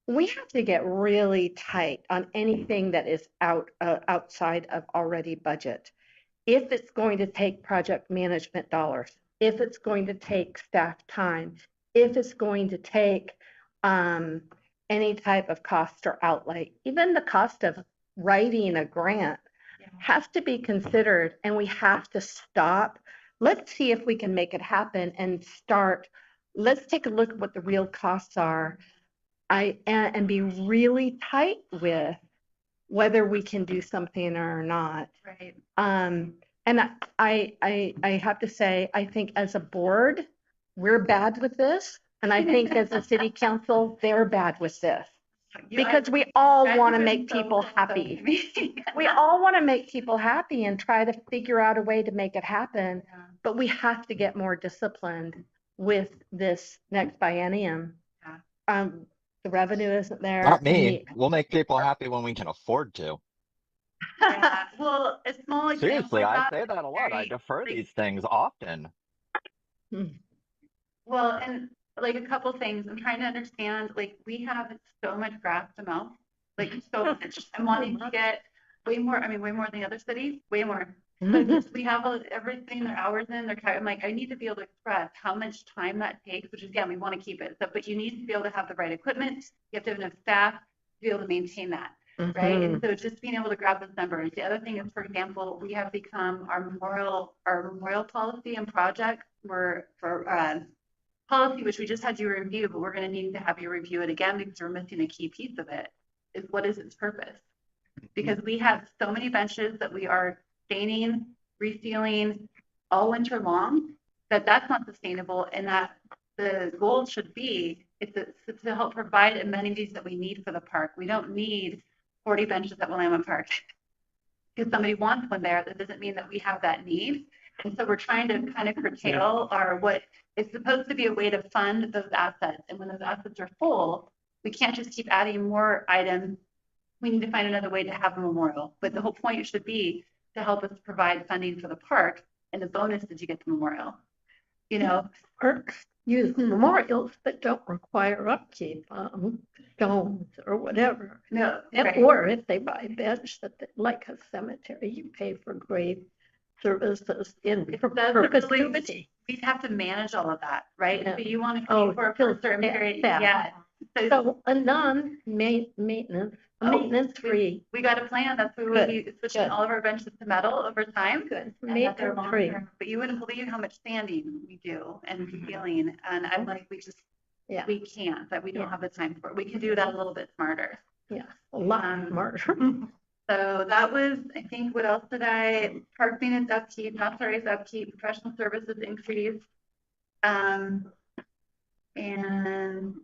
we have to get really tight on anything that is outside of already budget. If it's going to take project management dollars, if it's going to take staff time, if it's going to take any type of cost or outlay, even the cost of writing a grant has to be considered, and we have to stop. Let's see if we can make it happen and start. Let's take a look at what the real costs are and be really tight with whether we can do something or not. Right. And I have to say, I think as a board, we're bad with this. And I think as a city council, they're bad with this. Because we all want to make people happy. We all want to make people happy and try to figure out a way to make it happen. But we have to get more disciplined with this next biennium. The revenue isn't there. Not me. We'll make people happy when we can afford to. Yeah, well, a small example. Seriously, I say that a lot. I defer these things often. Well, and like a couple things, I'm trying to understand, like we have so much grass to mow, like so much. I'm wanting to get way more, I mean, way more than the other cities, way more. But just, we have everything, their hours in, I'm like, I need to be able to express how much time that takes, which is, again, we want to keep it. So, but you need to be able to have the right equipment. You have to have enough staff to be able to maintain that. Right. And so just being able to grab those numbers. The other thing is, for example, we have become our memorial policy and project for policy, which we just had you review, but we're going to need to have you review it again because we're missing a key piece of it. Is what is its purpose? Because we have so many benches that we are staining, resealing all winter long, that's not sustainable, and that the goal should be to help provide amenities that we need for the park. We don't need 40 benches at Willamette Park because somebody wants one there. That doesn't mean that we have that need. And so we're trying to kind of curtail what is supposed to be a way to fund those assets. And when those assets are full, we can't just keep adding more items. We need to find another way to have a memorial. But the whole point should be to help us provide funding for the park, and the bonus is you get the memorial. You know, parks use memorials that don't require upkeep, stones or whatever. No, right. Or if they buy a bench like a cemetery, you pay for grave services in perpetuity. We have to manage all of that, right? Yeah. So you want to pay for a certain period, So a non-maintenance Maintenance free. We got a plan. That's where we'll Good, be switching good. all of our benches to metal over time. Good. And that's our Maintenance free. long-term. But you wouldn't believe how much sanding we do and peeling. And I'm like, Yeah, we can't, that we don't Yeah. have the time for it. We can do that a little bit smarter. yeah, a lot smarter. So that was, I think, what else did park maintenance upkeep, not sorry, upkeep, professional services increase. And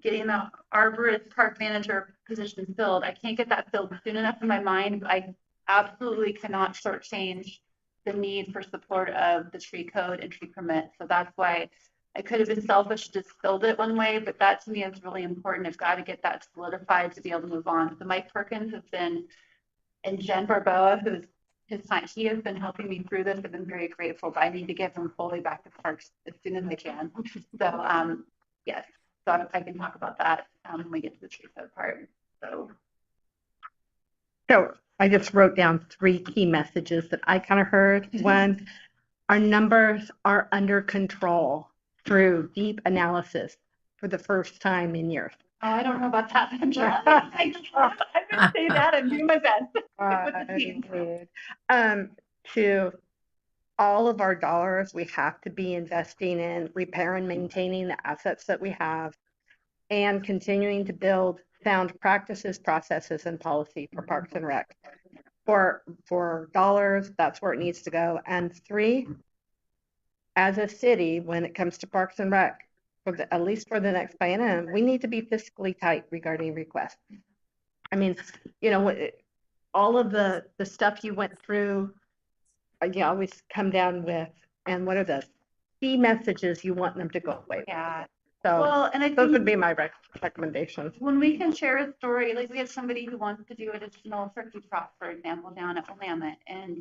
getting the arborist park manager position filled. I can't get that filled soon enough in my mind. I absolutely cannot shortchange the need for support of the tree code and tree permit. So that's why I could have been selfish, just filled it one way, but that to me is really important. I've got to get that solidified to be able to move on. So Mike Perkins has been, and Jen Barboa, he has been helping me through this. I've been very grateful, but I need to get him fully back to parks as soon as I can. So, yes, so I can talk about that when we get to the tree code part. So I just wrote down 3 key messages that I kind of heard. One, our numbers are under control through deep analysis for the first time in years. oh, I don't know about that, Sandra. I'm gonna say that and do my best. With the team. 2, all of our dollars we have to be investing in repair and maintaining the assets that we have and continuing to build sound practices, processes, and policy for Parks and Rec. For dollars, that's where it needs to go. And 3, as a city, when it comes to Parks and Rec, at least for the next biennium, we need to be fiscally tight regarding requests. I mean, all of the stuff you went through, you always come down with, and what are the key messages you want them to go away with? Yeah. So Well, and I those think would be my recommendations. when we can share a story, like we have somebody who wants to do additional turkey trot, for example, down at Willamette, and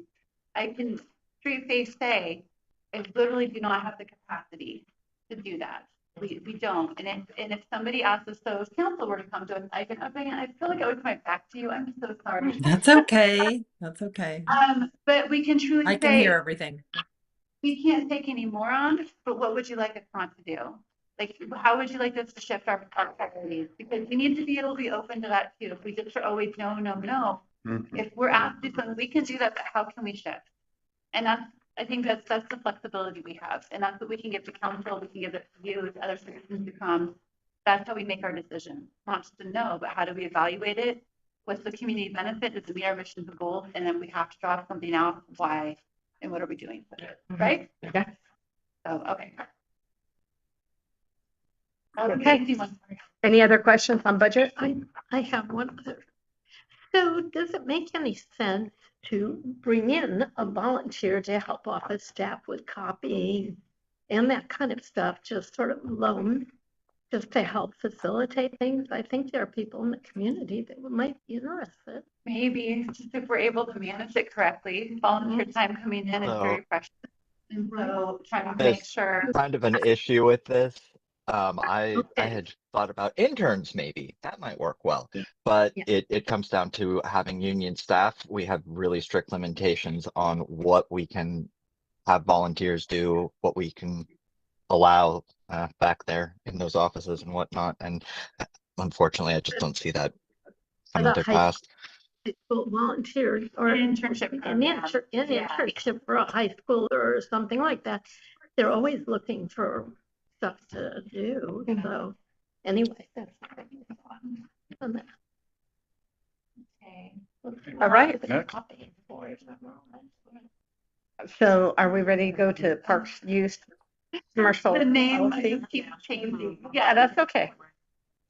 I can straight face say, I literally do not have the capacity to do that. We don't. And if somebody asks us, so if council were to come to us, I feel like I would come back to you. I'm so sorry. That's okay. That's okay. But we can truly I can say, hear everything. we can't take any more on, but what would you like us not to do? Like, how would you like us to shift our priorities? Because we need to be able to be open to that too. If we just are always no, no, no, if we're asked to do something, we can do that, but how can we shift? And I think that's the flexibility we have. And that's what we can give to council, we can give it to you, to other citizens to come. That's how we make our decision. Not just to know, but how do we evaluate it? What's the community benefit? Does it meet our mission and goals? And then we have to drop something out. Why? And what are we doing with it? Right? Okay. So, okay. Okay. Any other questions on budget? I have one other. So does it make any sense to bring in a volunteer to help office staff with copying and that kind of stuff, just sort of loan, just to help facilitate things? I think there are people in the community that might be interested. Maybe just if we're able to manage it correctly, volunteer time coming in is very precious. And so trying to make sure. Kind of an issue with this. I Okay. had thought about interns maybe. That might work well. But Yeah. it comes down to having union staff. We have really strict limitations on what we can have volunteers do, what we can allow back there in those offices and whatnot. And unfortunately, I just don't see that coming to pass. School volunteers or An internship an internship for a high schooler or something like that. They're always looking for stuff to do. So anyway, that's on that. Okay. All right. Next. So are we ready to go to Parks Use Commercial The name Policy? keeps changing. Yeah, that's okay.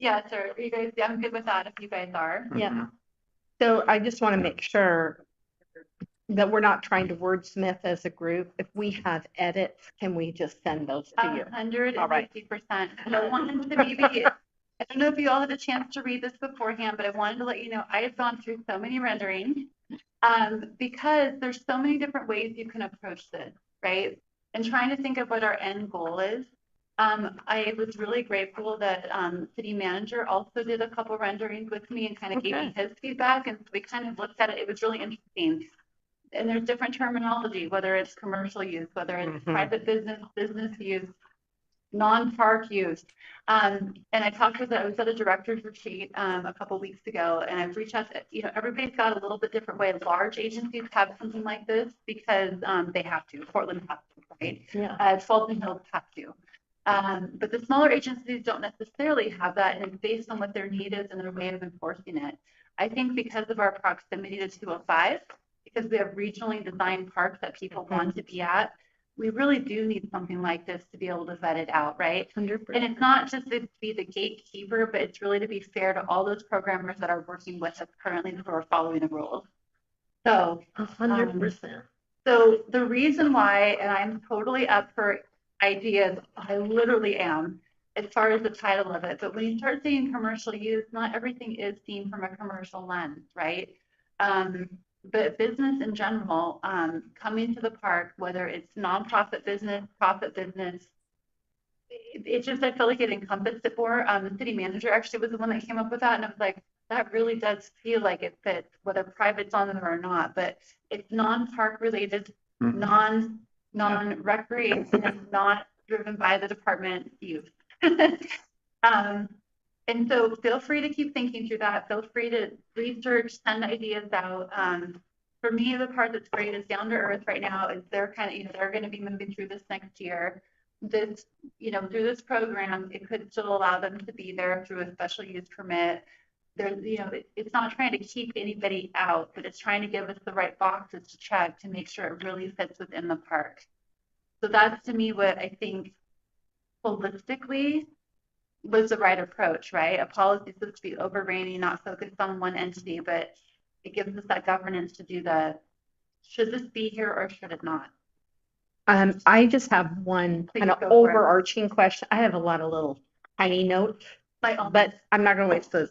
Yeah, sir. Are you guys, I'm good with that if you guys are. Yeah. So I just want to make sure that we're not trying to wordsmith as a group. If we have edits, can we just send those to you? 150%. And I wanted to maybe, I don't know if you all had a chance to read this beforehand, but I wanted to let you know I have gone through so many renderings because there's so many different ways you can approach this, right? And trying to think of what our end goal is. I was really grateful that city manager also did a couple renderings with me and kind of gave me his feedback. And so we kind of looked at it. It was really interesting. And there's different terminology, whether it's commercial use, whether it's private business use. non-park use. And I was at a director's retreat a couple weeks ago, and I've reached out to, everybody's got a little bit different way. Large agencies have something like this because they have to. Portland has to, right? Yeah. Fulton Hills have to. But the smaller agencies don't necessarily have that, and it's based on what their need is and their way of enforcing it. I think because of our proximity to 205, because we have regionally designed parks that people want to be at, we really do need something like this to be able to vet it out, right? 100%. And it's not just to be the gatekeeper, but it's really to be fair to all those programmers that are working with us currently who are following the rules. So 100%. So the reason why, and I'm totally up for ideas, I literally am, as far as the title of it, but when you start saying commercial use, not everything is seen from a commercial lens, right? But business in general, coming to the park, whether it's nonprofit business, profit business, it just, I feel like it encompassed it more. The city manager actually was the one that came up with that, and I was like, that really does feel like it fits, whether private's on there or not, but it's non-park related, non-recreation, and not driven by the department youth. And so feel free to keep thinking through that. Feel free to research, send ideas out. For me, the part that's great is Down to Earth right now is they're kind of, they're going to be moving through this next year. This, through this program, it could still allow them to be there through a special use permit. There's, it's not trying to keep anybody out, but it's trying to give us the right boxes to check to make sure it really fits within the park. So that's to me what I think holistically was the right approach, right? A policy is supposed to be overraining, not focused on one entity, but it gives us that governance to do should this be here or should it not? I just have one Please kind of go for it. overarching question. I have a lot of little tiny notes, but I'm not going to waste those.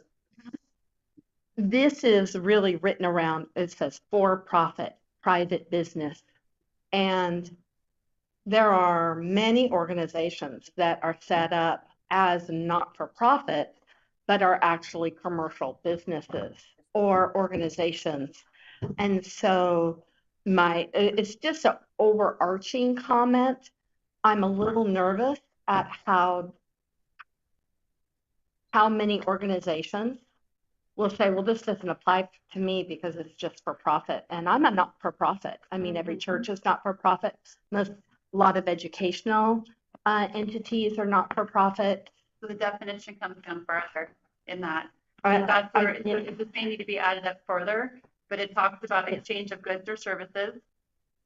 This is really written around, it says for-profit, private business. And there are many organizations that are set up as not-for-profit, but are actually commercial businesses or organizations. And so it's just an overarching comment. I'm a little nervous at how many organizations will say, well, this doesn't apply to me because it's just for profit. And I'm a not-for-profit. I mean, every church is not-for-profit. A lot of educational entities are not-for-profit. So the definition comes down further in that. That's where this may need to be added up further, but it talks about exchange of goods or services,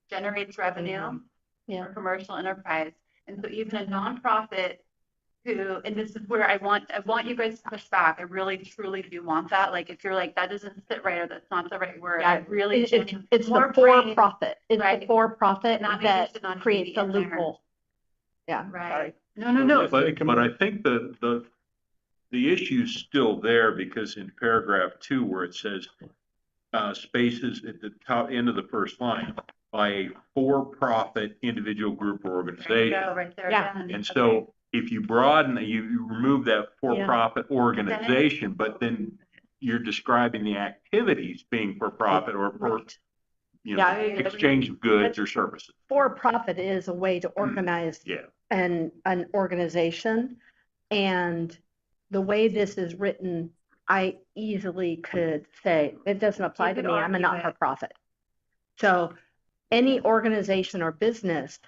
generates revenue for commercial enterprise. And so even a nonprofit and this is where I want you guys to push back. I really, truly do want that. Like, if you're like, that doesn't sit right, or that's not the right word. I really, it's the for-profit. It's the for-profit that creates a loophole. Yeah, right. Sorry. No. But I think the issue's still there because in paragraph 2 where it says spaces at the top end of the first line by a for-profit individual, group, or organization. Right there. Yeah. And so if you broaden it, you remove that for-profit organization, but then you're describing the activities being for profit or for exchange of goods or services. For-profit is a way to organize an organization, and the way this is written, I easily could say it doesn't apply to me. I'm a not-for-profit. So any organization or business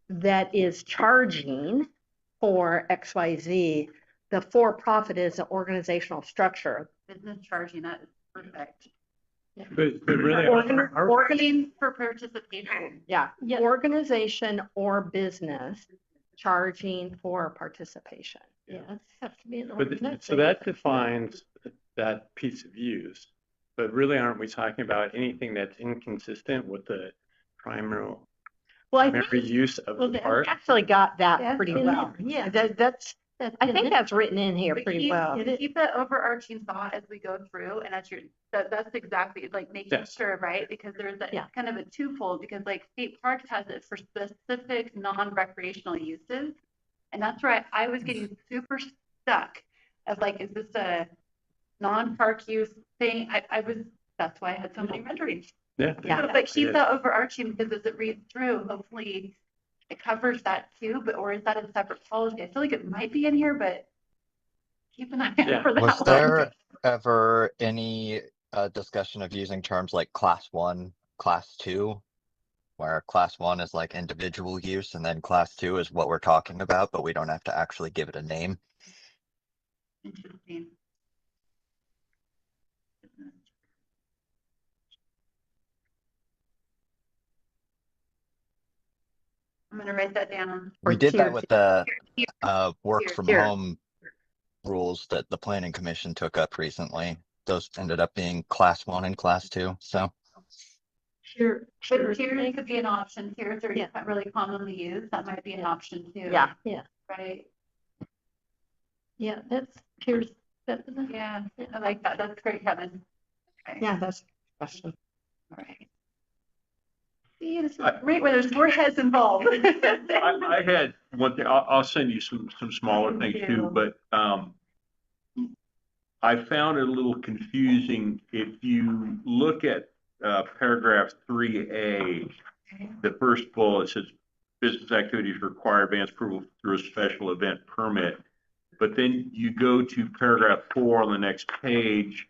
that is charging for XYZ, the for-profit is an organizational structure. Business charging, that is perfect. But really, Organizing for participation. Yeah. Organization or business charging for participation. Yeah, it has to be an so organization. that defines that piece of use. But really, aren't we talking about anything that's inconsistent with the primary use of the park? Actually got that pretty well. Yeah, I think that's written in here pretty well. Keep that overarching thought as we go through, and that's exactly like making sure, right? Because there's kind of a twofold, because like state parks has it for specific non-recreational uses, and that's where I was getting super stuck of like, is this a non-park use thing? That's why I had so many renderings. Yeah. But keep that overarching, because as it reads through, hopefully it covers that too, but, or is that a separate policy? I feel like it might be in here, but keep an eye Yeah. out for that Was one. there ever any discussion of using terms like class 1, class 2, where class 1 is like individual use and then class 2 is what we're talking about, but we don't have to actually give it a name? Interesting. I'm gonna write that down. We Or did that tier with two. the work from Tier. home rules that the planning commission took up recently. Those ended up being class 1 and class 2. So Sure, But sure. tiers could be an option. Tiers are Yeah. really commonly used. That might be an option too. Yeah. Right? Yeah, that's Pierce. Yeah, I like that. That's great, Kevin. Okay. Yeah, that's a question. All right. See, this is great when there's more heads involved. I had one thing, I'll send you some smaller Thank things you. too, but, I found it a little confusing. If you look at, paragraph 3A, the first bullet says business activities require advance approval through a special event permit. But then you go to paragraph 4 on the next page,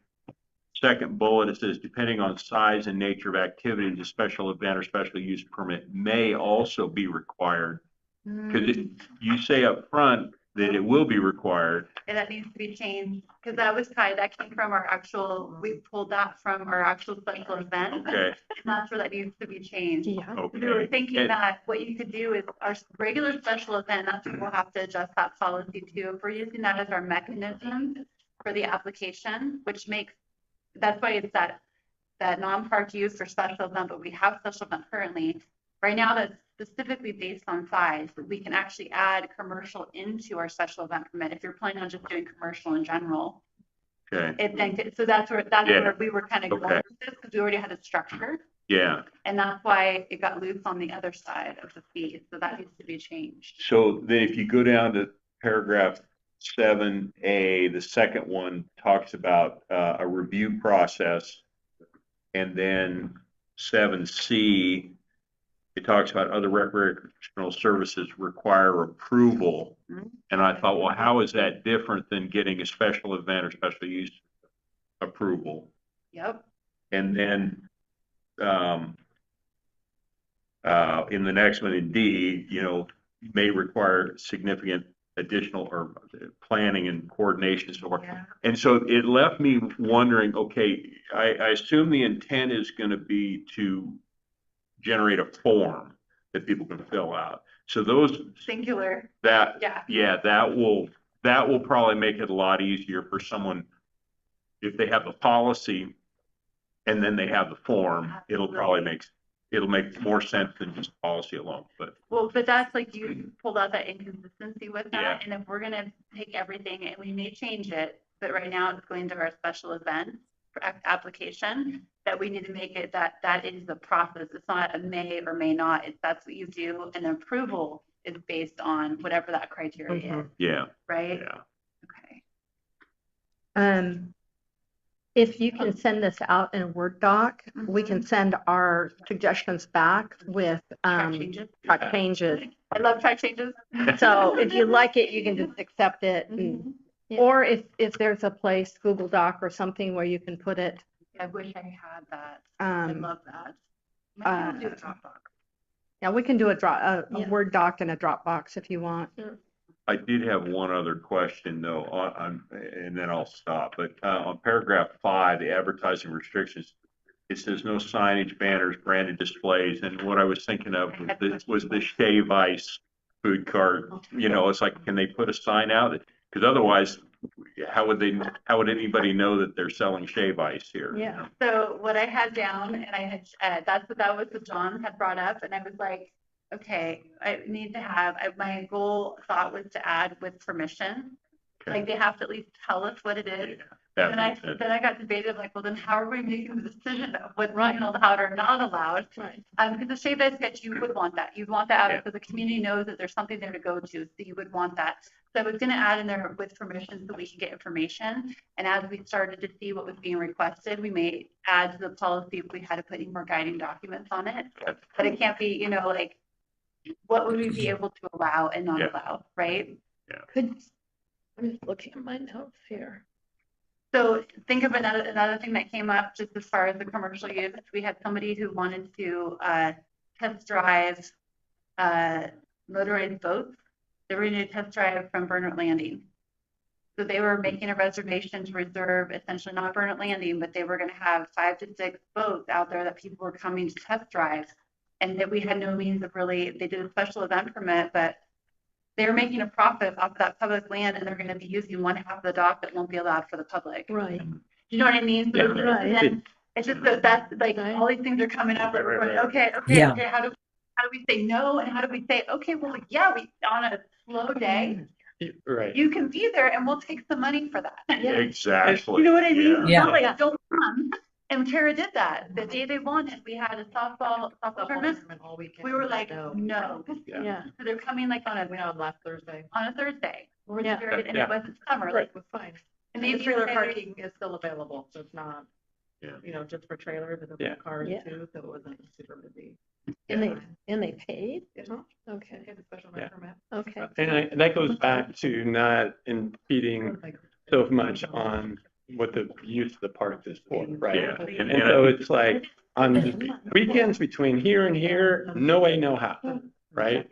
second bullet, it says depending on size and nature of activity, the special event or special use permit may also be required. Because you say up front that it will be required. And that needs to be changed, because that was that came from our actual, we pulled that from our actual special event. Okay. And that's where that needs to be changed. Yeah. Okay. We were thinking And- that what you could do is our regular special event, that's where we'll have to adjust that policy too. If we're using that as our mechanism for the application, which makes, that's why it's that non-park use for special event, but we have special event currently. Right now, that's specifically based on size, but we can actually add commercial into our special event permit if you're planning on just doing commercial in general. Okay. So that's where Yeah. we were kind of going Okay. with this, because we already had a structure. Yeah. And that's why it got loose on the other side of the fee. So that needs to be changed. So then if you go down to paragraph 7A, the second one talks about a review process. And then 7C, it talks about other recreational services require approval. Mhm. And I thought, well, how is that different than getting a special event or special use approval? Yep. And then in the next one, in D, may require significant additional or planning and coordination. Yeah. And so it left me wondering, okay, I assume the intent is going to be to generate a form that people can fill out. So those, Singular. that will probably make it a lot easier for someone if they have the policy and then they have the form. It'll make more sense than just policy alone. But that's like you pulled out that inconsistency with that. Yeah. And if we're gonna take everything and we may change it, but right now it's going to our special event application, that we need to make it that is the process. It's not a may or may not. That's what you do. And approval is based on whatever that criteria is. yeah, Right? yeah. Okay. If you can send this out in a Word doc, we can send our suggestions back with Track changes. track changes. I love track changes. So if you like it, you can just accept it. Mhm. Yeah. Or if there's a place, Google Doc or something where you can put it. I wish I had that. I love that. Maybe I'll do a Dropbox. Yeah, we can do a Yeah. Word doc and a Dropbox if you want. I did have one other question though, and then I'll stop. But on paragraph 5, the advertising restrictions, it says no signage, banners, branded displays. And what I was thinking of was the Shave Ice food cart. It's like, can they put a sign out? Because otherwise, how would anybody know that they're selling Shave Ice here? Yeah. So what I had down, and I had, that was what John had brought up, and I was like, okay, I need to have, my goal thought was to add with permission. Okay. Like they have to at least tell us what it is. That And makes sense. then I got debated, like, well, then how are we making the decision of what's allowed or not allowed? Right. Because the Shave Ice sketch, you would want that. You'd want that Yeah. because the community knows that there's something there to go to, so you would want that. So I was going to add in there with permission so we could get information. And as we started to see what was being requested, we may add to the policy if we had to put any more guiding documents on it. But it can't be, like, what would we be able to allow and not Yeah. allow, right? Could, I'm just looking at my notes here. So think of another thing that came up just as far as the commercial use. We had somebody who wanted to test drive motorized boats. They were going to test drive from Burnett Landing. So they were making a reservation to reserve essentially not Burnett Landing, but they were going to have 5 to 6 boats out there that people were coming to test drive. And that we had no means of really, they did a special event permit, but they're making a profit off of that public land and they're going to be using one half of the dock that won't be allowed for the public. Right. Do you know what I mean? So Yeah. Right. it's just that's like Right. all these things are coming up. And we're going, Right. okay, Yeah. how do we say no? And how do we say, okay, well, yeah, we on a slow day, Right. you can be there and we'll take some money for that. Exactly. You know what I mean? Yeah. Not like don't come. And Tara did that. The day they won it, we had a softball tournament. all weekend. We were like, No. no. Yeah. So they're coming like on We a had last Thursday. Thursday. Yeah. And it wasn't summer. It Like, was fine. and And they the trailer say- parking is still available, so it's not, Yeah. you know, just for trailers and Yeah. cars Yeah. too, so it wasn't super busy. And they paid? Yeah. Okay, Get a special Yeah. permit. okay. And that goes back to not impeding so much on what the use of the park is for, right? Yeah. And so it's like on weekends between here and here, no way, no how, right?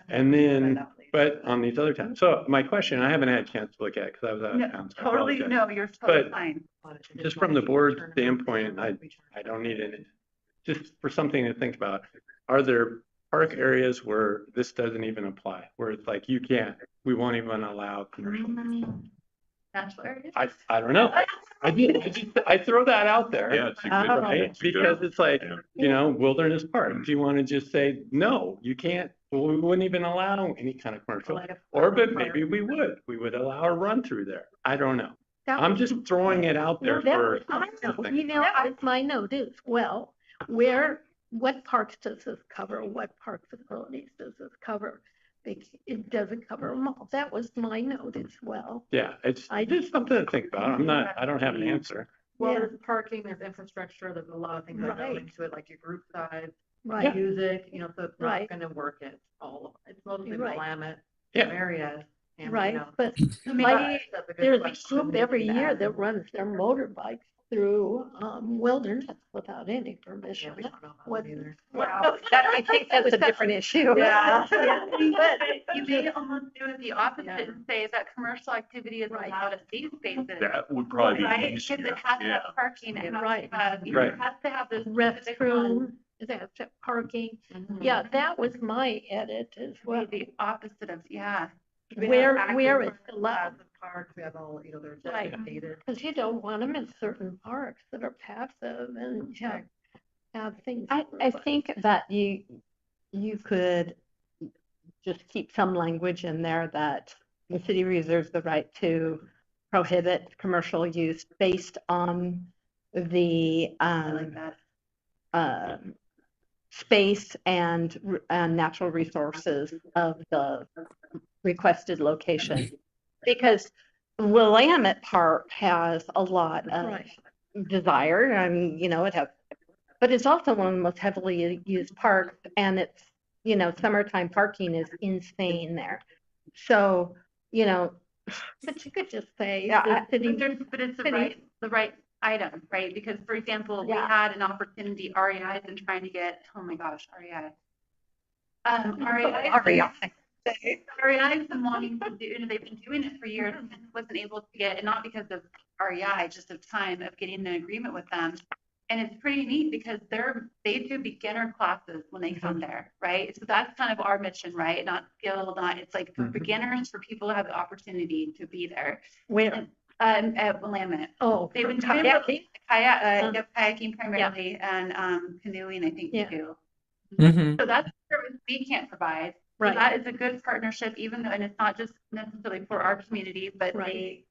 And then, but on these other times, so my question, I haven't had a chance to look at it because I was out No, of town. So I totally, apologize. no, you're totally But- fine. Just from the board's standpoint, I don't need it. Just for something to think about, are there park areas where this doesn't even apply? Where it's like, you can't, we won't even allow commercial? Natural areas? I don't know. I throw that out there. Yeah, it's a good. Right? it's a good- Because it's like, yeah. you know, wilderness park. Do you want to just say, no, you can't, well, we wouldn't even allow any kind of commercial? Or, but maybe we would allow a run through there. I don't know. That I'm was- just throwing it out there No, that for. was my note. You know, that's my note is, well, what parks does this cover? What park facilities does this cover? It doesn't cover them all. That was my note as well. Yeah, it's I- just something to think about. I don't have an answer. Well, Yeah. there's parking, there's infrastructure, there's a lot of things that go Right. into it, like your group size, Right, music, you know, so it's not Right. gonna work at all of it. It's mostly the Right. Willamette Yeah. areas. And, you right. know, But to me, my, that's a good there's a question group to every year ask. that runs their motorbikes through wilderness without any Yeah, permission. we don't know about What- that either. Well, I think that's a different issue. Yeah. But you may almost do it the opposite and say that commercial activity is Right. allowed at these spaces. That would probably Right, be because easier. it has to Yeah. have parking, it has Right. to have, you know, it Right. has to have this specific one. Restroom, it has to have parking. Mhm. Yeah, that was my edit as well. The opposite of, yeah. We Where- have where active it's allowed. parks, parks, we have all, you know, they're Right. designated. Because you don't want them in certain parks that are passive and have things. I think that you could just keep some language in there that the city reserves the right to prohibit commercial use based on the I like that. space and natural resources of the requested location. Because Willamette Park has a lot of Right. desire and, you know, but it's also one of the most heavily used parks and it's, you know, summertime parking is insane there. So, you know, But you could just say, Yeah, the I- city, But it's City. the right item, right? Because for example, we Yeah. had an opportunity, REI's been trying to get, oh my gosh, REI. REI's been wanting to do, and they've been doing it for years and wasn't able to get, and not because of REI, just of time of getting an agreement with them. And it's pretty neat because they do beginner classes when they come there, right? So that's kind of our mission, right? Not skill, it's like for Mhm. beginners, for people who have the opportunity to be there. where, At Willamette. oh. They've been for doing kayaking? kayaking primarily and canoeing, I think, Yeah. too. Mhm. So that's a service we can't provide. So Right. that is a good partnership, even though, and it's not just necessarily for our community, but Right.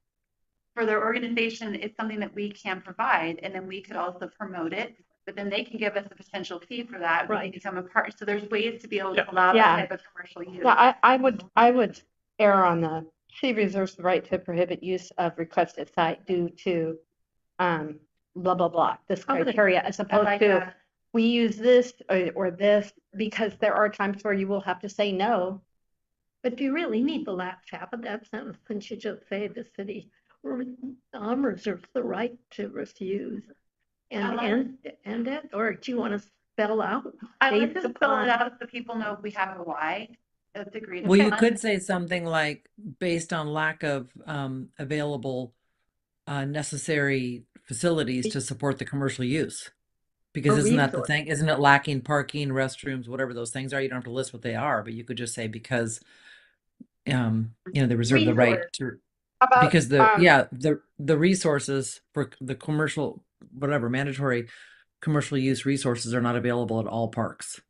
for their organization, it's something that we can provide, and then we could also promote it. But then they can give us a potential fee for that. We Right. become a part. So there's ways to be able to Yeah. allow Yeah. that type of commercial use. yeah, I would err on the city reserves the right to prohibit use of requested site due to blah, blah, blah, this Okay. criteria as I opposed like to that. we use this or this, because there are times where you will have to say no. But do you really need the last half of that sentence? Couldn't you just say the city reserves the right to refuse and end it? Or do you want to spell out? I like based to spell it upon- out so people know we have a why. It's agreed Well, you upon. could say something like based on lack of available necessary facilities to support the commercial use. Because Or isn't that the resource. thing? Isn't it lacking parking, restrooms, whatever those things are? You don't have to list what they are, but you could just say because they reserve the right to How about, because the resources for the commercial whatever mandatory commercial use resources are not available at all parks.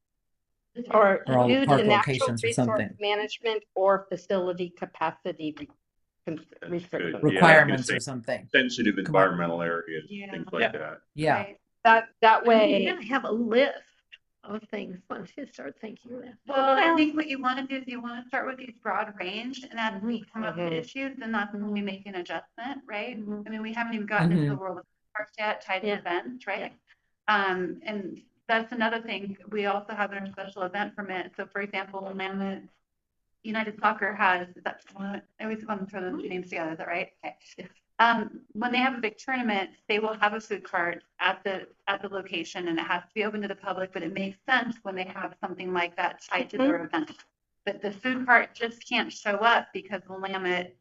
or Or all due to park natural locations or resource something. management or facility capacity restrictions. Yeah, Requirements I or was gonna say something. sensitive Come on. environmental areas, Yeah. things like that. Yeah. Right. That You're way, gonna have a list of things once you start thinking that. Well, I think what you want to do is you want to start with these broad range, and as we come up with Mhm. issues, then that's when we make an adjustment, right? Mhm. I mean, we haven't even gotten into the world of parks yet, tied to Yeah. events, right? And that's another thing. We also have our special event permit. So for example, Mammoth United Soccer has, is that one, I always want to throw those names together, is that right? Okay. When they have a big tournament, they will have a food cart at the location, and it has to be open to the public, but it makes sense when they have something like that tied to their event. But the food cart just can't show up because Willamette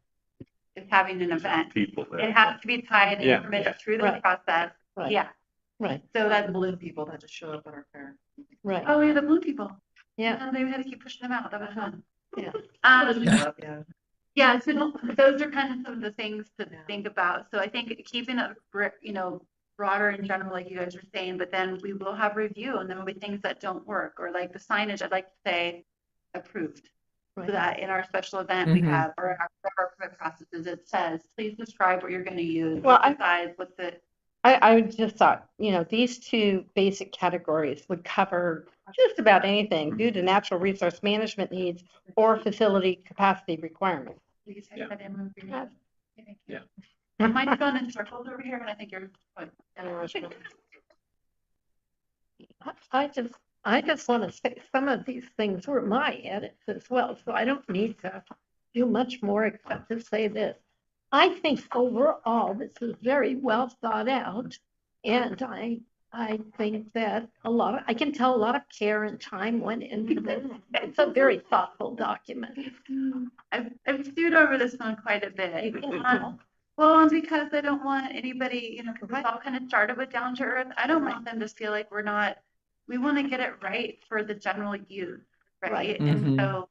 is having an event. People It that, has to be tied Yeah. and permitted through the Right. process. Right. Yeah. Right, So that's, Balloon people that just show up at our fair. right. oh, yeah, the blue people. Yeah. They had to keep pushing them out. That was fun. Yeah. Yeah. Yeah, so those are kind of some of the things to think about. So I think keeping it, broader in general, like you guys were saying, but then we will have review, and then there'll be things that don't work, or like the signage, I'd like to say approved. So Right. that in our special event we Mhm. have, or our permit processes, it says, please describe what you're going to use. Well, What's the size, what's the, I just thought, these two basic categories would cover just about anything due to natural resource management needs or facility capacity requirements. please Yeah. type that in. Yeah. Thank Yeah. you. Mine's going in circles over here, but I think you're. I just want to say some of these things were my edits as well, so I don't need to do much more except to say this. I think overall, this is very well thought out, and I think that I can tell a lot of care and time went into this. It's a very thoughtful document. I've stewed over this one quite a bit. Well, because I don't want anybody, because it's all kind of started with down to earth. I don't want them to feel like we want to get it right for the general use, right? Right. And Mhm. so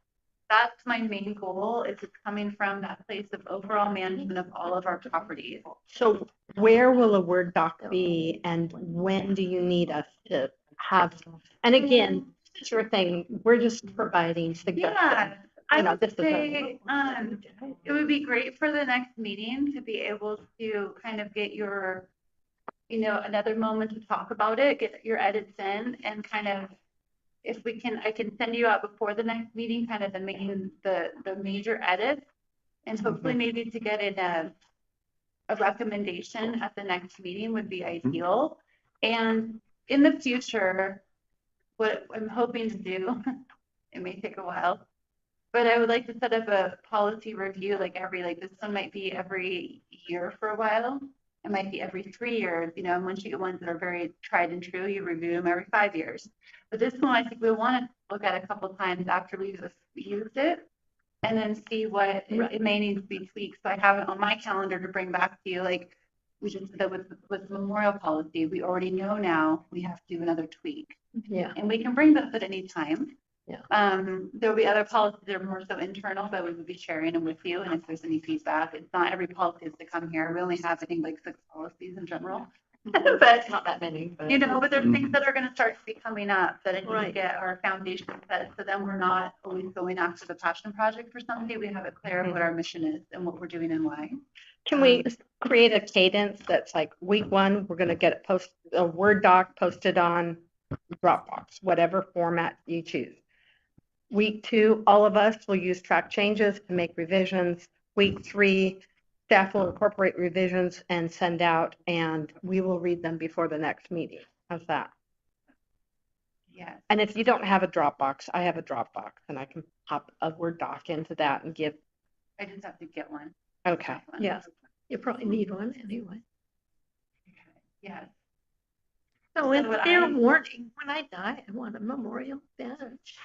that's my main goal, is it's coming from that place of overall management of all of our properties. So where will a Word doc be, and when do you need us to have? And again, it's your thing, we're just providing suggestions. Yeah, I would this is say, it would be great for the next meeting to be able to kind of get your, another moment to talk about it, get your edits in, and kind of, if we can, I can send you out before the next meeting, kind of the major edits, and hopefully maybe to get in a recommendation at the next meeting would be ideal. And in the future, what I'm hoping to do, it may take a while, but I would like to set up a policy review, like this one might be every year for a while. It might be every 3 years, and once you get ones that are very tried and true, you review them every 5 years. But this one, I think we want to look at a couple of times after we've used it, and then see what it may need to be tweaked. So I have it on my calendar to bring back to you, like we just did with memorial policy. We already know now we have to do another tweak. Yeah. And we can bring those at any time. Yeah. There'll be other policies that are more so internal, but we would be sharing them with you. And if there's any feedback, it's not every policy is to come here. We only have, I think, like 6 policies in general. But Not that many, but. but there's things that are going to start to be coming up that I need to Right. get our foundation set. So then we're not always going after the passion project for somebody. We have it clear of what our mission is and what we're doing and why. Can we create a cadence that's like week 1, we're going to get a Word doc posted on Dropbox, whatever format you choose. Week 2, all of us will use track changes to make revisions. Week 3, staff will incorporate revisions and send out, and we will read them before the next meeting. How's that? Yes. And if you don't have a Dropbox, I have a Dropbox and I can pop a Word doc into that and give, I just have to get one. okay. Have one. Yes, you probably need one anyway. Yes. So So it's what fair I- warning, when I die, I want a memorial bench.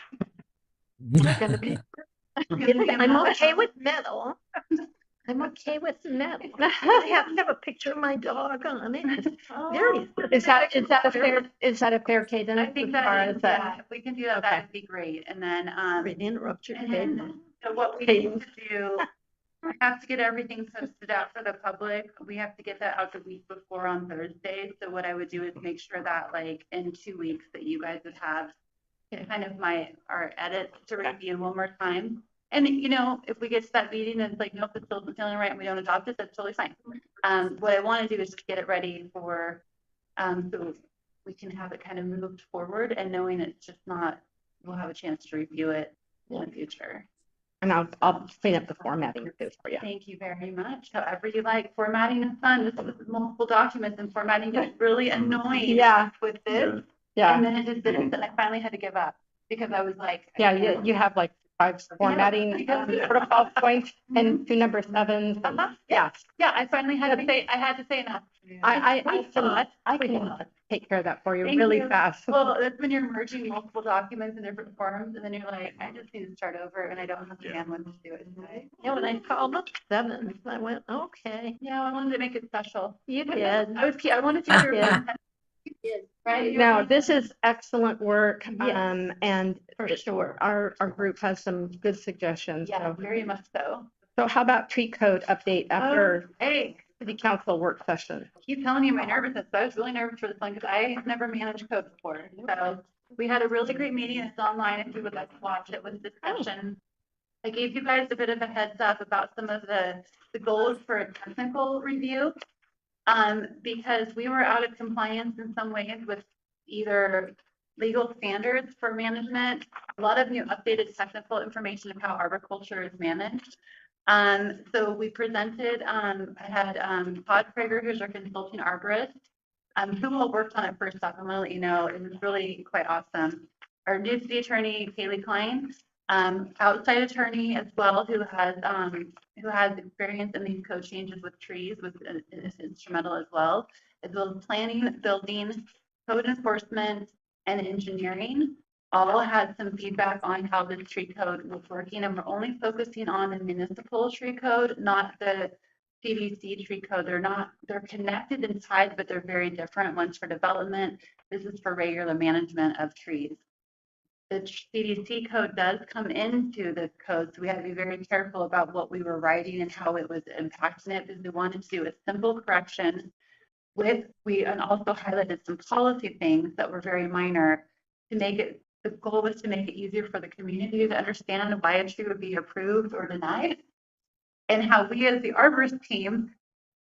It's gonna be, I'm okay with metal. I'm okay with metal. I have to have a picture of my dog on it. It's very Is that a fair cadence? I think as far that as is, that? yeah, if we can do that, Okay. that would be great. And then, Sorry to interrupt your and cadence. then, so what we need to do, I have to get everything posted out for the public. We have to get that out the week before on Thursday. So what I would do is make sure that like in 2 weeks that you guys would have kind of our edits to review one more time. And you know, if we get to that meeting and it's like, nope, it's still feeling right and we don't adopt it, that's totally fine. What I want to do is just get it ready for, so we can have it kind of moved forward and knowing it's just not, we'll have a chance to review it in the future. And I'll clean up the formatting too for you. Thank you very much. However you like, formatting is fun. This is multiple documents and formatting gets really annoying Yeah, with this. And yeah. then it just didn't, and I finally had to give up because I was like. I Yeah, can't. you have like 5 formatting protocol points and 2 number 7s. Yeah. Yeah, I finally had to say enough. I can take care of that for you Thank really you. fast. Well, that's when you're merging multiple documents in different forms and then you're like, I just need to start over and I don't have the bandwidth to do it today. Yeah, when I called up 7, I went, okay, Yeah, I wanted to make it special. you did. I wanted to do it. You did, right? No, this is excellent work. Yes. And For sure. our group has some good suggestions. Yeah, So, very much so. how about tree code update after Hey, city council work session? keep telling you my nervousness. I was really nervous for this one because I have never managed code before. So we had a really great meeting. It's online if you would like to watch it with discussion. I gave you guys a bit of a heads up about some of the goals for a technical review. Because we were out of compliance in some ways with either legal standards for management, a lot of new updated technical information of how arboriculture is managed. So we presented, I had Todd Prager, who's our consulting arborist, who all worked on it first off. I'm gonna let you know, it was really quite awesome. Our new city attorney, Kaylee Klein, outside attorney as well, who has experience in these code changes with trees, is instrumental as well as planning, building, code enforcement, and engineering. All had some feedback on how the tree code was working, and we're only focusing on the municipal tree code, not the CDC tree code. They're connected and tied, but they're very different. One's for development. This is for regular management of trees. The CDC code does come into the code, so we had to be very careful about what we were writing and how it was impacting it, because we wanted to do a simple correction and also highlighted some policy things that were very minor to make it, the goal was to make it easier for the community to understand why a tree would be approved or denied, and how we as the arborist team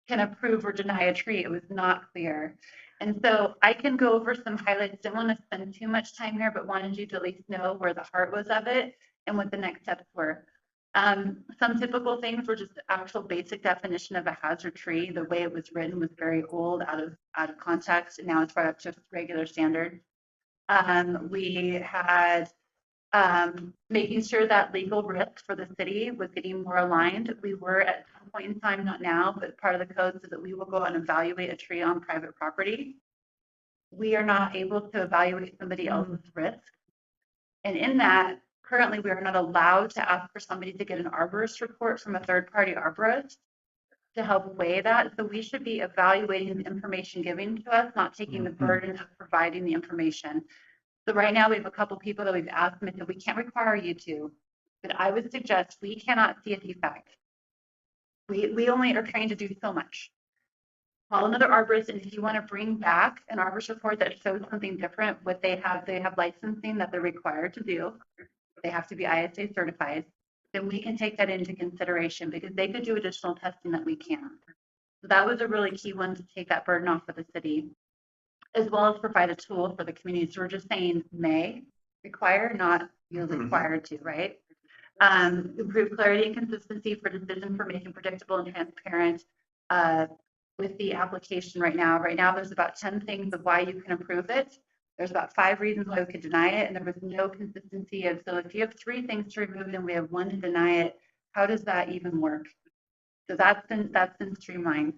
can approve or deny a tree. It was not clear. And so I can go over some highlights. Didn't want to spend too much time here, but wanted you to at least know where the heart was of it and what the next steps were. Some typical things were just actual basic definition of a hazard tree. The way it was written was very old, out of context, and now it's brought up to regular standard. We had making sure that legal risk for the city was getting more aligned. We were at some point in time, not now, but part of the code says that we will go and evaluate a tree on private property. We are not able to evaluate somebody else's risk. And in that, currently, we are not allowed to ask for somebody to get an arborist report from a third-party arborist to help weigh that. So we should be evaluating the information given to us, not taking the burden of providing the information. So right now, we have a couple people that we've asked them, and we can't require you to, but I would suggest we cannot see a defect. We only are trained to do so much. Call another arborist, and if you want to bring back an arborist report that shows something different, what they have licensing that they're required to do. They have to be ISA certified. Then we can take that into consideration because they could do additional testing that we can't. So that was a really key one to take that burden off of the city, as well as provide a tool for the community. So we're just saying may require, not you're required to, right? Improve clarity and consistency for decision for making predictable and transparent with the application right now. Right now, there's about 10 things of why you can approve it. There's about 5 reasons why we could deny it, and there was no consistency of, so if you have 3 things to remove and we have 1 to deny it, how does that even work? So that's been streamlined.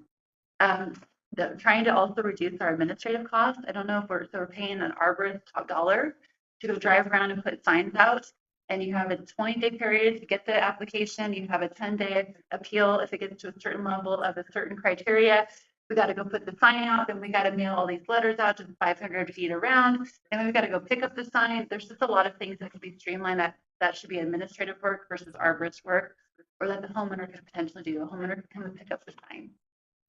Trying to also reduce our administrative costs. I don't know if we're paying an arborist top dollar to go drive around and put signs out, and you have a 20-day period to get the application. You have a 10-day appeal if it gets to a certain level of a certain criteria. We got to go put the sign out, and we got to mail all these letters out to the 500 feet around, and then we got to go pick up the sign. There's just a lot of things that could be streamlined that should be administrative work versus arborist work, or that the homeowner could potentially do. A homeowner could come and pick up the sign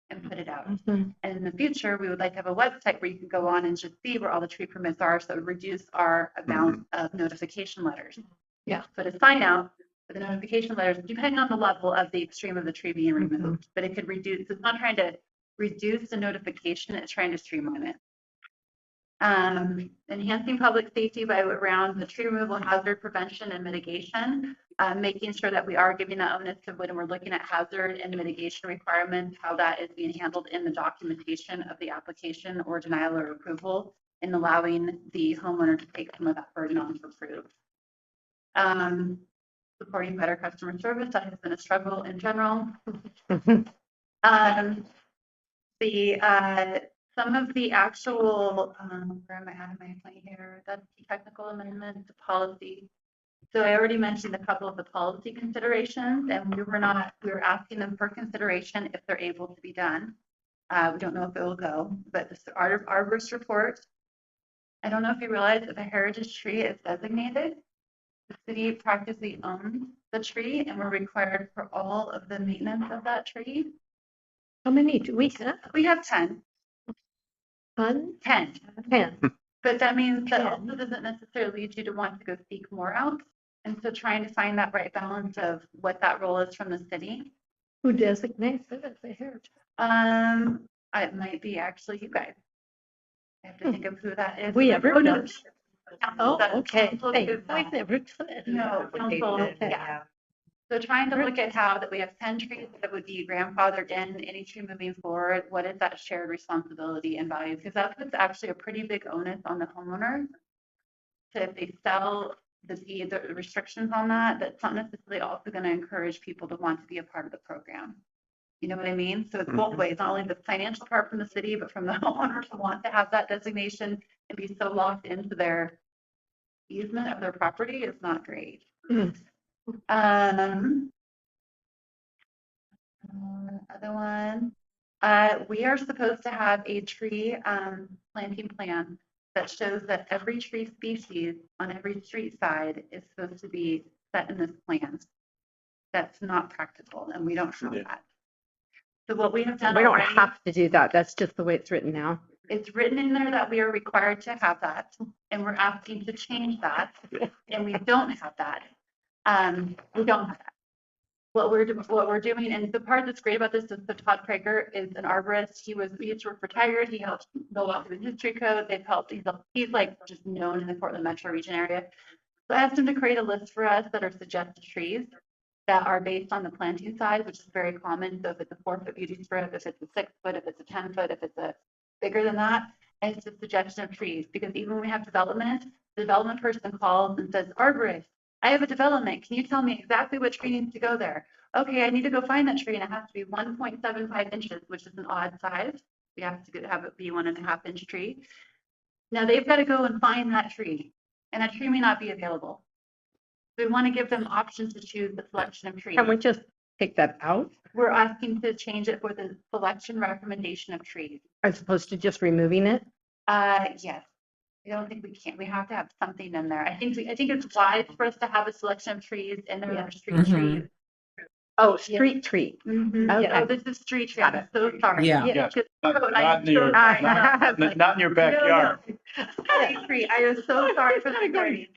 and put it out. Mhm. And in the future, we would like to have a website where you can go on and just see where all the tree permits are, so it would reduce our amount of notification letters. Yeah. Put a sign out for the notification letters, depending on the level of the extreme of the tree being removed, but it could reduce, it's not trying to reduce the notification, it's trying to streamline it. Enhancing public safety by around the tree removal, hazard prevention and mitigation, making sure that we are giving that onus to when we're looking at hazard and mitigation requirements, how that is being handled in the documentation of the application or denial or approval, and allowing the homeowner to take some of that burden on to approve. Supporting better customer service, that has been a struggle in general. Some of the actual, where am I at my point here? That's the technical amendment to policy. So I already mentioned a couple of the policy considerations, and we were asking them for consideration if they're able to be done. We don't know if it will go, but this arborist report. I don't know if you realize if a heritage tree is designated, the city practically owns the tree, and we're required for all of the maintenance of that tree. How many do we have? We have 10. 10. But that means that also doesn't necessarily lead you to want to go seek more out. And so trying to find that right balance of what that role is from the city. Who designates it as a heritage? It might be actually you guys. I have to think of who that is. We ever done? Council, Oh, okay. council Hey, is we've that. never done it. No, council, yeah. So trying to look at how that we have 10 trees that would be grandfathered in, any tree moving forward, what is that shared responsibility and value? Because that puts actually a pretty big onus on the homeowner. So if they sell the restrictions on that, that's not necessarily also going to encourage people to want to be a part of the program. You know what I mean? So it's both ways, not only the financial part from the city, but from the homeowner to want to have that designation and be so locked into their easement of their property is not great. Other one, we are supposed to have a tree planting plan that shows that every tree species on every street side is supposed to be set in this plan. That's not practical, and we don't have that. So what we have done We don't already, have to do that. That's just the way it's written now. it's written in there that we are required to have that, and we're asking to change that, and we don't have that. We don't have that. What we're doing, and the part that's great about this is that Todd Prager is an arborist. He used to work for Tigard. He helped build out the history code. They've helped. He's like just known in the Portland metro region area. So I asked him to create a list for us that are suggested trees that are based on the planting size, which is very common. So if it's a 4-foot beauty strip, if it's a 6-foot, if it's a 10-foot, if it's a bigger than that, and it's a suggestion of trees. Because even when we have development, the development person calls and says, arborist, I have a development. Can you tell me exactly what tree needs to go there? Okay, I need to go find that tree, and it has to be 1.75 inches, which is an odd size. We have to have it be 1.5-inch tree. Now they've got to go and find that tree, and that tree may not be available. We want to give them options to choose the selection of trees. Can we just take that out We're asking to change it for the selection recommendation of trees. as opposed to just removing it? Yes. I don't think we can. We have to have something in there. I think it's wise for us to have a selection of trees in there that are street trees. Oh, street tree. Mhm. Okay. Oh, this is street tree. Got I'm so sorry. Yeah. Yes, Just- not in your, not in your backyard. Street tree. I am so sorry for that. Sorry.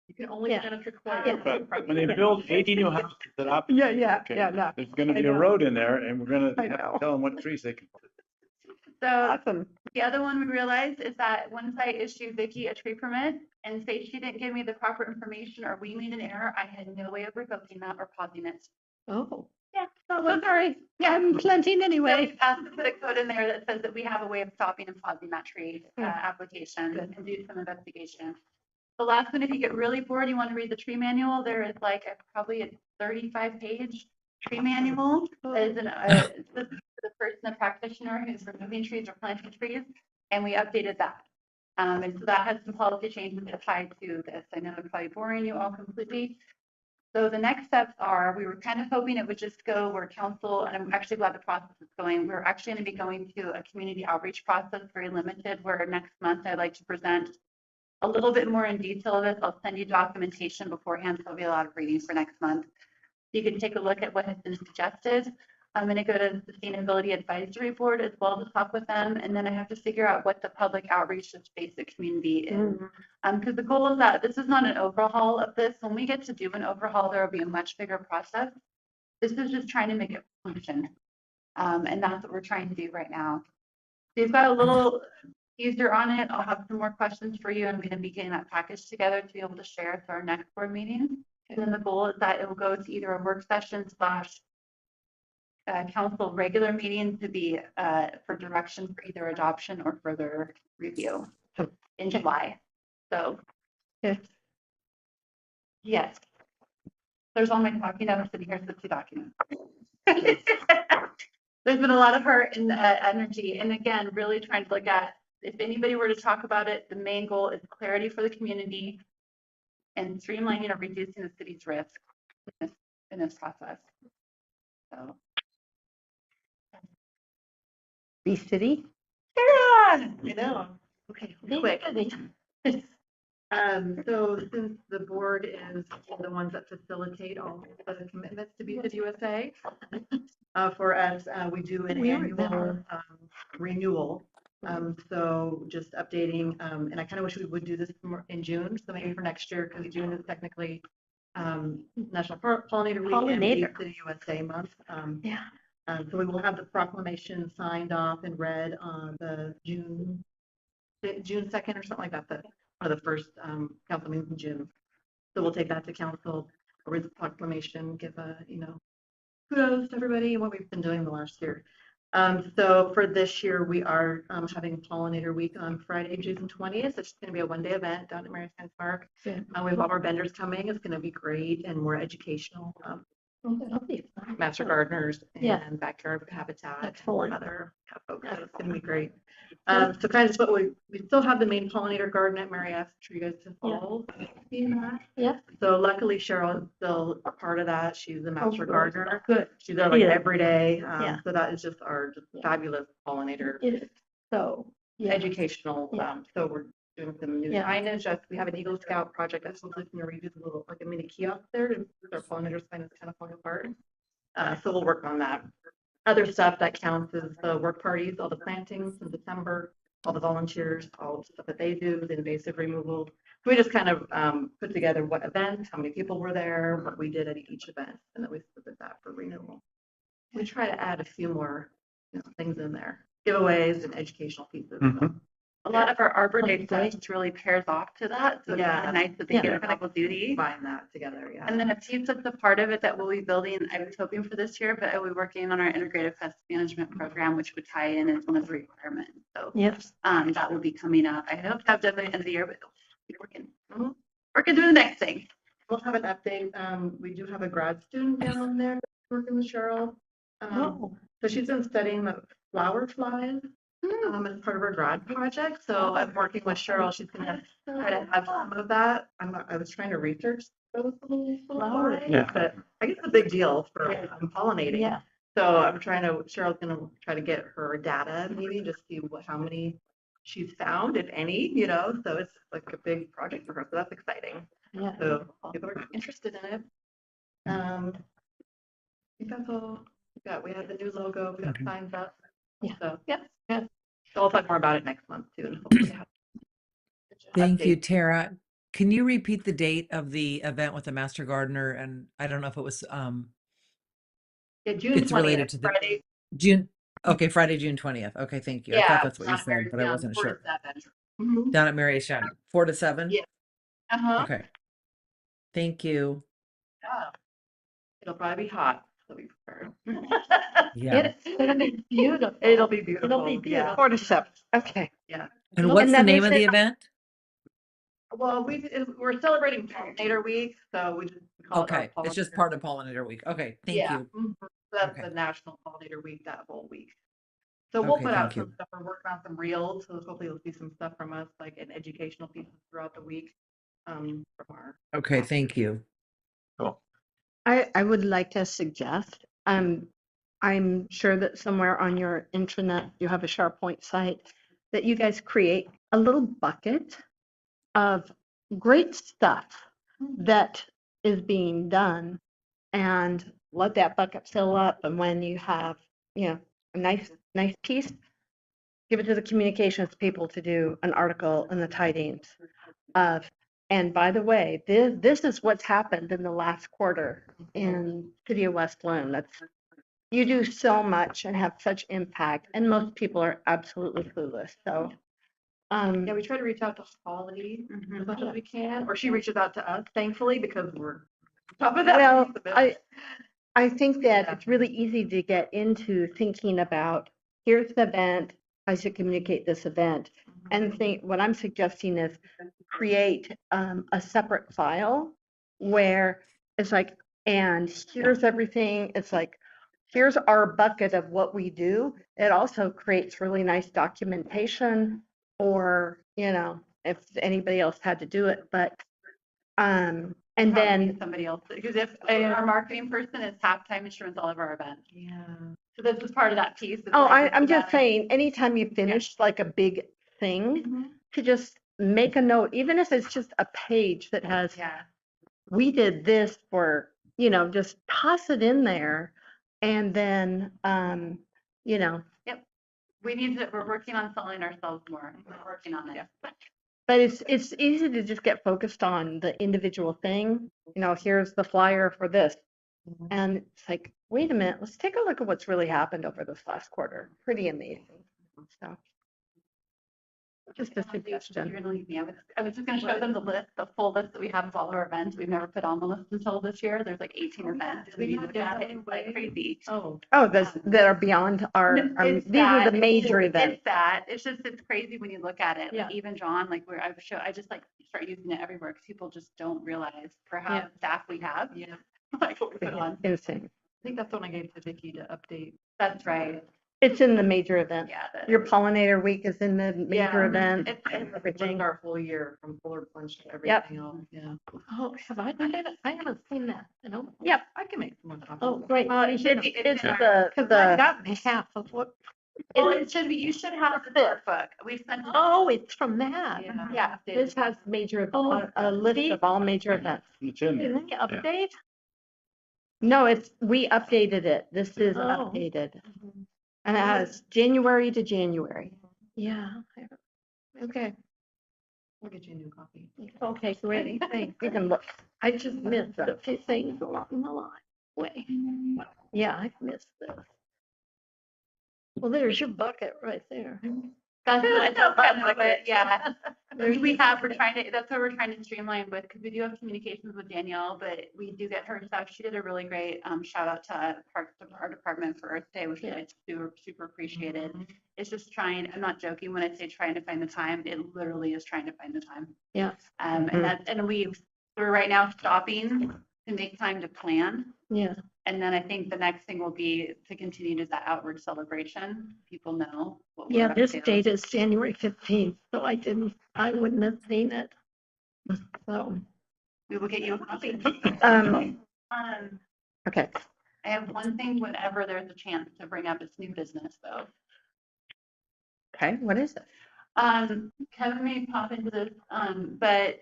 You can only benefit But when they build 80 new houses that up. Yeah, okay, no. There's gonna I be a know. road in there, and we're gonna I have know. to tell them what trees they can put. So Awesome. the other one we realized is that once I issued Vicky a tree permit and say she didn't give me the proper information or we made an error, I had no way of revoking that or pausing it. Oh, Yeah, Oh, sorry. Yeah, I'm planting So anyway. we asked to put a code in there that says that we have a way of stopping and pausing that tree application and do some investigation. The last one, if you get really bored, you want to read the tree manual, there is like probably a 35-page tree manual. That is the person, the practitioner who's removing trees or planting trees, and we updated that. And so that has some policy changes applied to this. I know I'm probably boring you all completely. So the next steps are, we were kind of hoping it would just go where council, and I'm actually glad the process is going. We're actually going to be going to a community outreach process, very limited, where next month I'd like to present a little bit more in detail of this. I'll send you documentation beforehand, so there'll be a lot of reading for next month. You can take a look at what has been suggested. I'm going to go to the Sustainability Advisory Board as well to talk with them, and then I have to figure out what the public outreach to basic community is. Because the goal is that this is not an overhaul of this. When we get to do an overhaul, there will be a much bigger process. This is just trying to make it function, and that's what we're trying to do right now. So you've got a little teaser on it. I'll have some more questions for you. I'm going to be getting that package together to be able to share for our next board meeting. And then the goal is that it will go to either a work session / council regular meeting to be for direction for either adoption or further review in July. So, yes. There's all my talking notes, and here's the 2 documents. There's been a lot of heart and energy, and again, really trying to look at, if anybody were to talk about it, the main goal is clarity for the community and streamlining or reducing the city's risk in this process. So. B City? I know. Okay, Quick. Quick. So since the board is the ones that facilitate all of the commitments to Be Good USA, for us, we do an We annual remember. renewal. So just updating, and I kind of wish we would do this more in June, so maybe for next year, because June is technically National Pollinator Week and Be Good USA month. Yeah. So we will have the proclamation signed off and read on the June 2nd or something like that, one of the first council meetings in June. So we'll take that to council, read the proclamation, give kudos to everybody and what we've been doing the last year. So for this year, we are having Pollinator Week on Friday, June 20th. It's going to be a one-day event down at Mary Science Park. We have all our vendors coming. It's going to be great and more educational. Master gardeners and backyard habitat and other folks. So it's going to be great. So kind of what we still have the main pollinator garden at Mary F. For you guys to follow. Yeah. So luckily Cheryl is still a part of that. She's a master gardener. Good. She's there like Yeah. every day. Yeah. So that is just our fabulous pollinator It is. So, yeah. educational. Yeah. So we're doing some new Yeah. signage. We have an Eagle Scout project that's looking to redo a little like a mini kiosk there to our pollinator sign is kind of falling apart. So we'll work on that. Other stuff that counts is the work parties, all the plantings in December, all the volunteers, all the stuff that they do, the invasive removal. So we just kind of put together what events, how many people were there, what we did at each event, and then we split that for renewal. We try to add a few more things in there, giveaways and educational pieces. A lot of our Arbor Day stuff really pairs off to that. So it's really nice that they get a double duty. Combine that together, yeah. And then a piece of the part of it that we'll be building, I was hoping for this year, but I will be working on our integrated pest management program, which would tie in as one of the requirements. So yes, that will be coming up. I hope to have done by the end of the year, but we're working through the next thing. We'll have an update. We do have a grad student down there working with Cheryl. So she's been studying the flower flies as part of her grad project. So I'm working with Cheryl. She's going to try to have some of that. I was trying to research those little flowers, but I guess it's a big deal for pollinating. yeah. So I'm Cheryl's going to try to get her data, maybe just see how many she's found, if any, so it's like a big project for her. So that's exciting. Yeah. So people are interested in it. I think that's all we got. We have the new logo, we got signs up. Yeah. So So I'll talk more about it next month too. And hopefully have Thank you, updates. Tara. Can you repeat the date of the event with the Master Gardener? And I don't know if it was Yeah, June it's 20th, related to the Friday. June. Okay, Friday, June 20th. Okay, thank you. I thought that's what you said, but I wasn't sure. Down at Mary Shad, 4 to 7? Yeah. Okay. Thank you. Yeah. It'll probably be hot. so we prepared. Yeah. It's gonna be beautiful. It'll be beautiful. It'll be yeah. beautiful. 4 to 7. Okay. And what's And the then name is of the it- event? Well, we're celebrating Pollinator Week, so we just call it our Okay, it's just Pollinator. part of Pollinator Week. Okay, thank Yeah, you. mhm. So that's Okay. the National Pollinator Week that whole week. So we'll Okay, put out thank you. some stuff. We're working on some reels, so hopefully you'll see some stuff from us, like an educational pieces throughout the week. From our. Okay, thank you. I would like to suggest, I'm sure that somewhere on your intranet, you have a SharePoint site, that you guys create a little bucket of great stuff that is being done and let that bucket fill up. And when you have, a nice piece, give it to the communications people to do an article in the tidings of, and by the way, this is what's happened in the last quarter in City of West Linn. You do so much and have such impact, and most people are absolutely clueless. So, Yeah, we try to reach out to Holly as much as we can, or she reaches out to us, thankfully, because we're top of that. well, piece of it. I think that it's really easy to get into thinking about, here's the event, I should communicate this event. And what I'm suggesting is create a separate file where it's like, and here's everything. It's like, here's our bucket of what we do. It also creates really nice documentation, or, if anybody else had to do it, but, and Probably then, somebody else, because if our marketing person is halftime insurance all of our events. Yeah. So this is part of that piece. It's oh, like, I'm it's just about- saying, anytime you finish like a big thing, Mhm. to just make a note, even if it's just a page that has, Yeah. we did this for, just toss it in there. And then, We're working on selling ourselves more. We're working on it. but it's easy to just get focused on the individual thing. Here's the flyer for this. And it's like, wait a minute, let's take a look at what's really happened over this last quarter. Pretty amazing. So, just a You're suggestion. gonna leave me. I was just gonna show them the full list that we have of all our events. We've never put on the list until this year. There's like 18 events. We We have look at it, different it's like crazy. Oh. Oh, that are beyond our, It's these are the that- major events. It's that. It's crazy when you look at it. Yeah. Like even John, like where I just like start using it everywhere because people just don't realize for how Yeah. staff we have. Yeah. Like what we put on. Insane. I think that's the one I gave to Vicky to update. That's right. It's in the major events. Yeah. Your pollinator week is in the major Yeah. event. It's Everything. Our whole year from Fuller Punch to Yep. everything else. Yeah. Oh, have I done it? I haven't seen that. Yep. I can make some more copies. Oh, great. Well, it It's should be- it's in because I got half of what, Well, it should be. You should have the workbook. We sent. oh, it's from that. Yeah. Yeah. This has major, Oh, a list of all major events. It's in there. Didn't they update? No, we updated it. This is Oh. updated. And it has January to January. Yeah. Okay, We'll get you a new copy. okay, great, thanks. You can look. I just missed a few things along the line, way. Yeah, I missed this. Well, there's your bucket right there. That's kind of it. Yeah. There's We're your trying to, that's what we're trying to streamline with, because we do have communications with Danielle, but we do get her stuff. She did a really great shout out to our department for Earth Day, which is super, super appreciated. It's just trying, I'm not joking when I say trying to find the time, it literally is trying to find the time. Yeah. And we're right now stopping to make time to plan. Yeah, And then I think the next thing will be to continue to that outward celebration. People know what we're yeah, up this to. date is January 15th, so I wouldn't have seen it. So, We will get you a copy. Um, Um, okay. I have one thing whenever there's a chance to bring up, it's new business though. Okay, what is it? Kevin may pop into this, but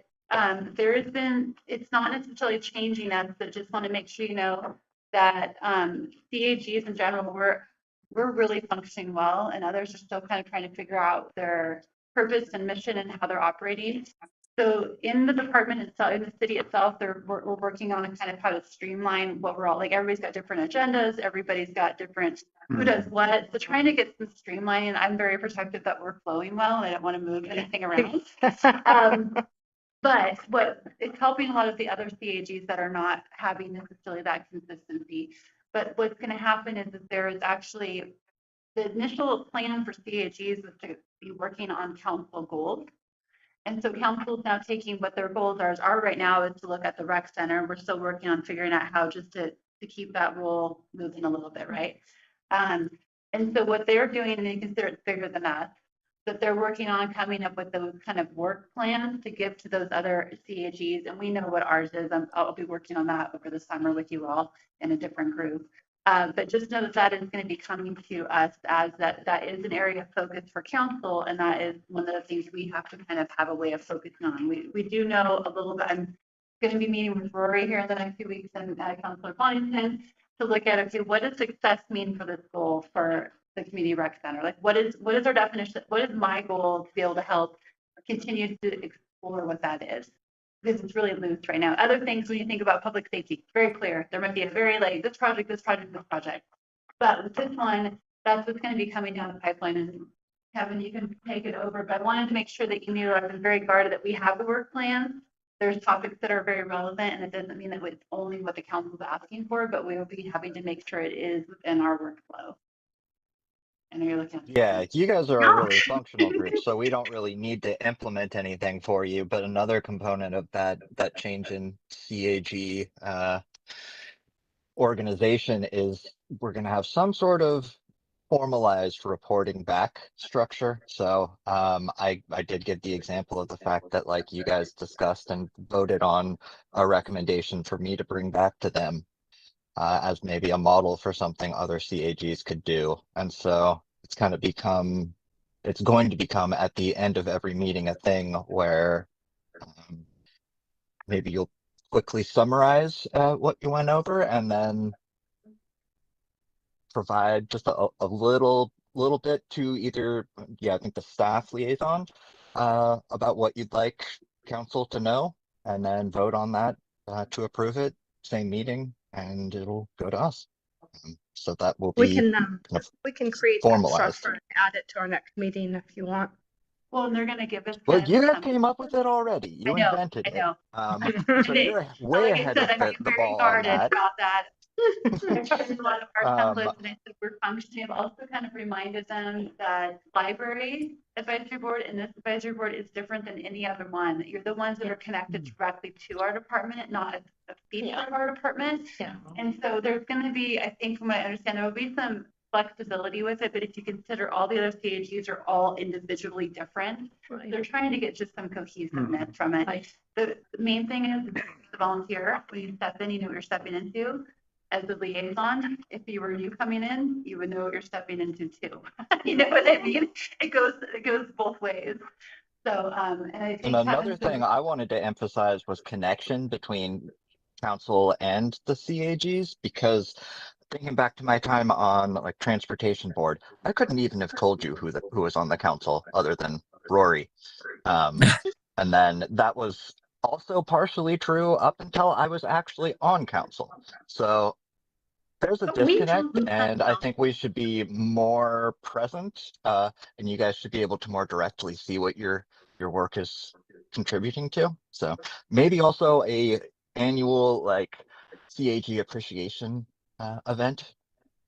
there has been, it's not necessarily changing us, but just want to make sure you know that CAGs in general, we're really functioning well, and others are still kind of trying to figure out their purpose and mission and how they're operating. So in the department itself, in the city itself, we're working on kind of how to streamline what we're all, like everybody's got different agendas, everybody's got different who does what. So trying to get some streamlining. I'm very protective that we're flowing well. I don't want to move anything around. But what it's helping a lot of the other CAGs that are not having necessarily that consistency. But what's going to happen is that there is actually the initial plan for CAGs was to be working on council goals. And so council is now taking what their goals are right now is to look at the rec center. We're still working on figuring out how just to keep that role moving a little bit, right? And so what they're doing, and they consider it bigger than us, that they're working on coming up with those kind of work plans to give to those other CAGs. And we know what ours is. I'll be working on that over the summer with you all in a different group. But just know that that is going to be coming to us as that is an area of focus for council. And that is one of the things we have to kind of have a way of focusing on. We do know a little bit. I'm going to be meeting with Rory here in the next few weeks and Councilor Bonington to look at, okay, what does success mean for this goal for the community rec center? Like what is our definition? What is my goal to be able to help continue to explore what that is? Because it's really loose right now. Other things, when you think about public safety, very clear. There might be a very like this project. But with this one, that's what's going to be coming down the pipeline. And Kevin, you can take it over. But I wanted to make sure that you knew I've been very guarded that we have the work plan. There's topics that are very relevant, and it doesn't mean that it's only what the council is asking for, but we will be having to make sure it is within our workflow. I know you're looking at Yeah, you guys are a No. really functional group, so we don't really need to implement anything for you. But another component of that change in CAG organization is we're going to have some sort of formalized reporting back structure. So I did give the example of the fact that like you guys discussed and voted on a recommendation for me to bring back to them as maybe a model for something other CAGs could do. And so it's kind of it's going to become at the end of every meeting a thing where maybe you'll quickly summarize what you went over and then provide just a little bit to either, I think the staff liaison about what you'd like council to know, and then vote on that to approve it, same meeting, and it'll go to us. So that will We be can kind of create that formalized. structure and add it to our next meeting if you want. well, and they're going to give us. Well, you guys came up with it already. You invented I know. it. So you're way Like I ahead said, of I'm the very ball on guarded that. about that. I tried a lot of our Um, templates and I said we're functioning. I've also kind of reminded them that library advisory board and this advisory board is different than any other one. You're the ones that are connected directly to our department, not a feature of our department. Yeah. And so there's going to be, I think from what I understand, there will be some flexibility with it, but if you consider all the other CAGs are all individually different, Right. they're trying to get just some cohesiveness from it. Right. The main thing is the volunteer, when you step in, you know what you're stepping into. As a liaison, if you were you coming in, you would know what you're stepping into too. You know what I mean? It goes both ways. So, and I think And another thing I wanted to emphasize was connection between council and the CAGs, because thinking back to my time on like transportation board, I couldn't even have told you who was on the council other than Rory. And then that was also partially true up until I was actually on council. So there's a disconnect, and I think we should be more present, and you guys should be able to more directly see what your work is contributing to. So maybe also a annual like CAG appreciation event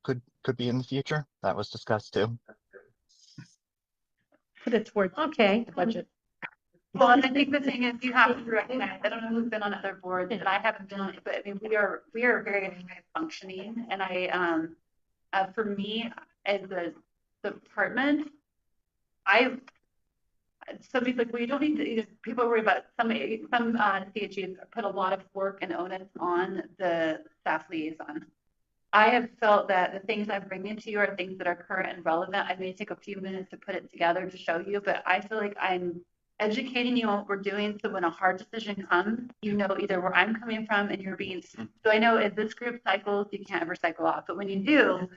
could be in the future. That was discussed too. Put it towards Okay. the budget. well, and I think the thing is you have to recognize, I don't know who's been on other boards, but I haven't been on it, but I mean, we are very high functioning. And for me, as the department, somebody's like, well, you don't need to, people worry about some CHGs put a lot of work and onus on the staff liaison. I have felt that the things I'm bringing to you are things that are current and relevant. I may take a few minutes to put it together to show you, but I feel like I'm educating you on what we're doing. So when a hard decision comes, you know either where I'm coming from and you're being, so I know as this group cycles, you can't ever cycle off, but when you do,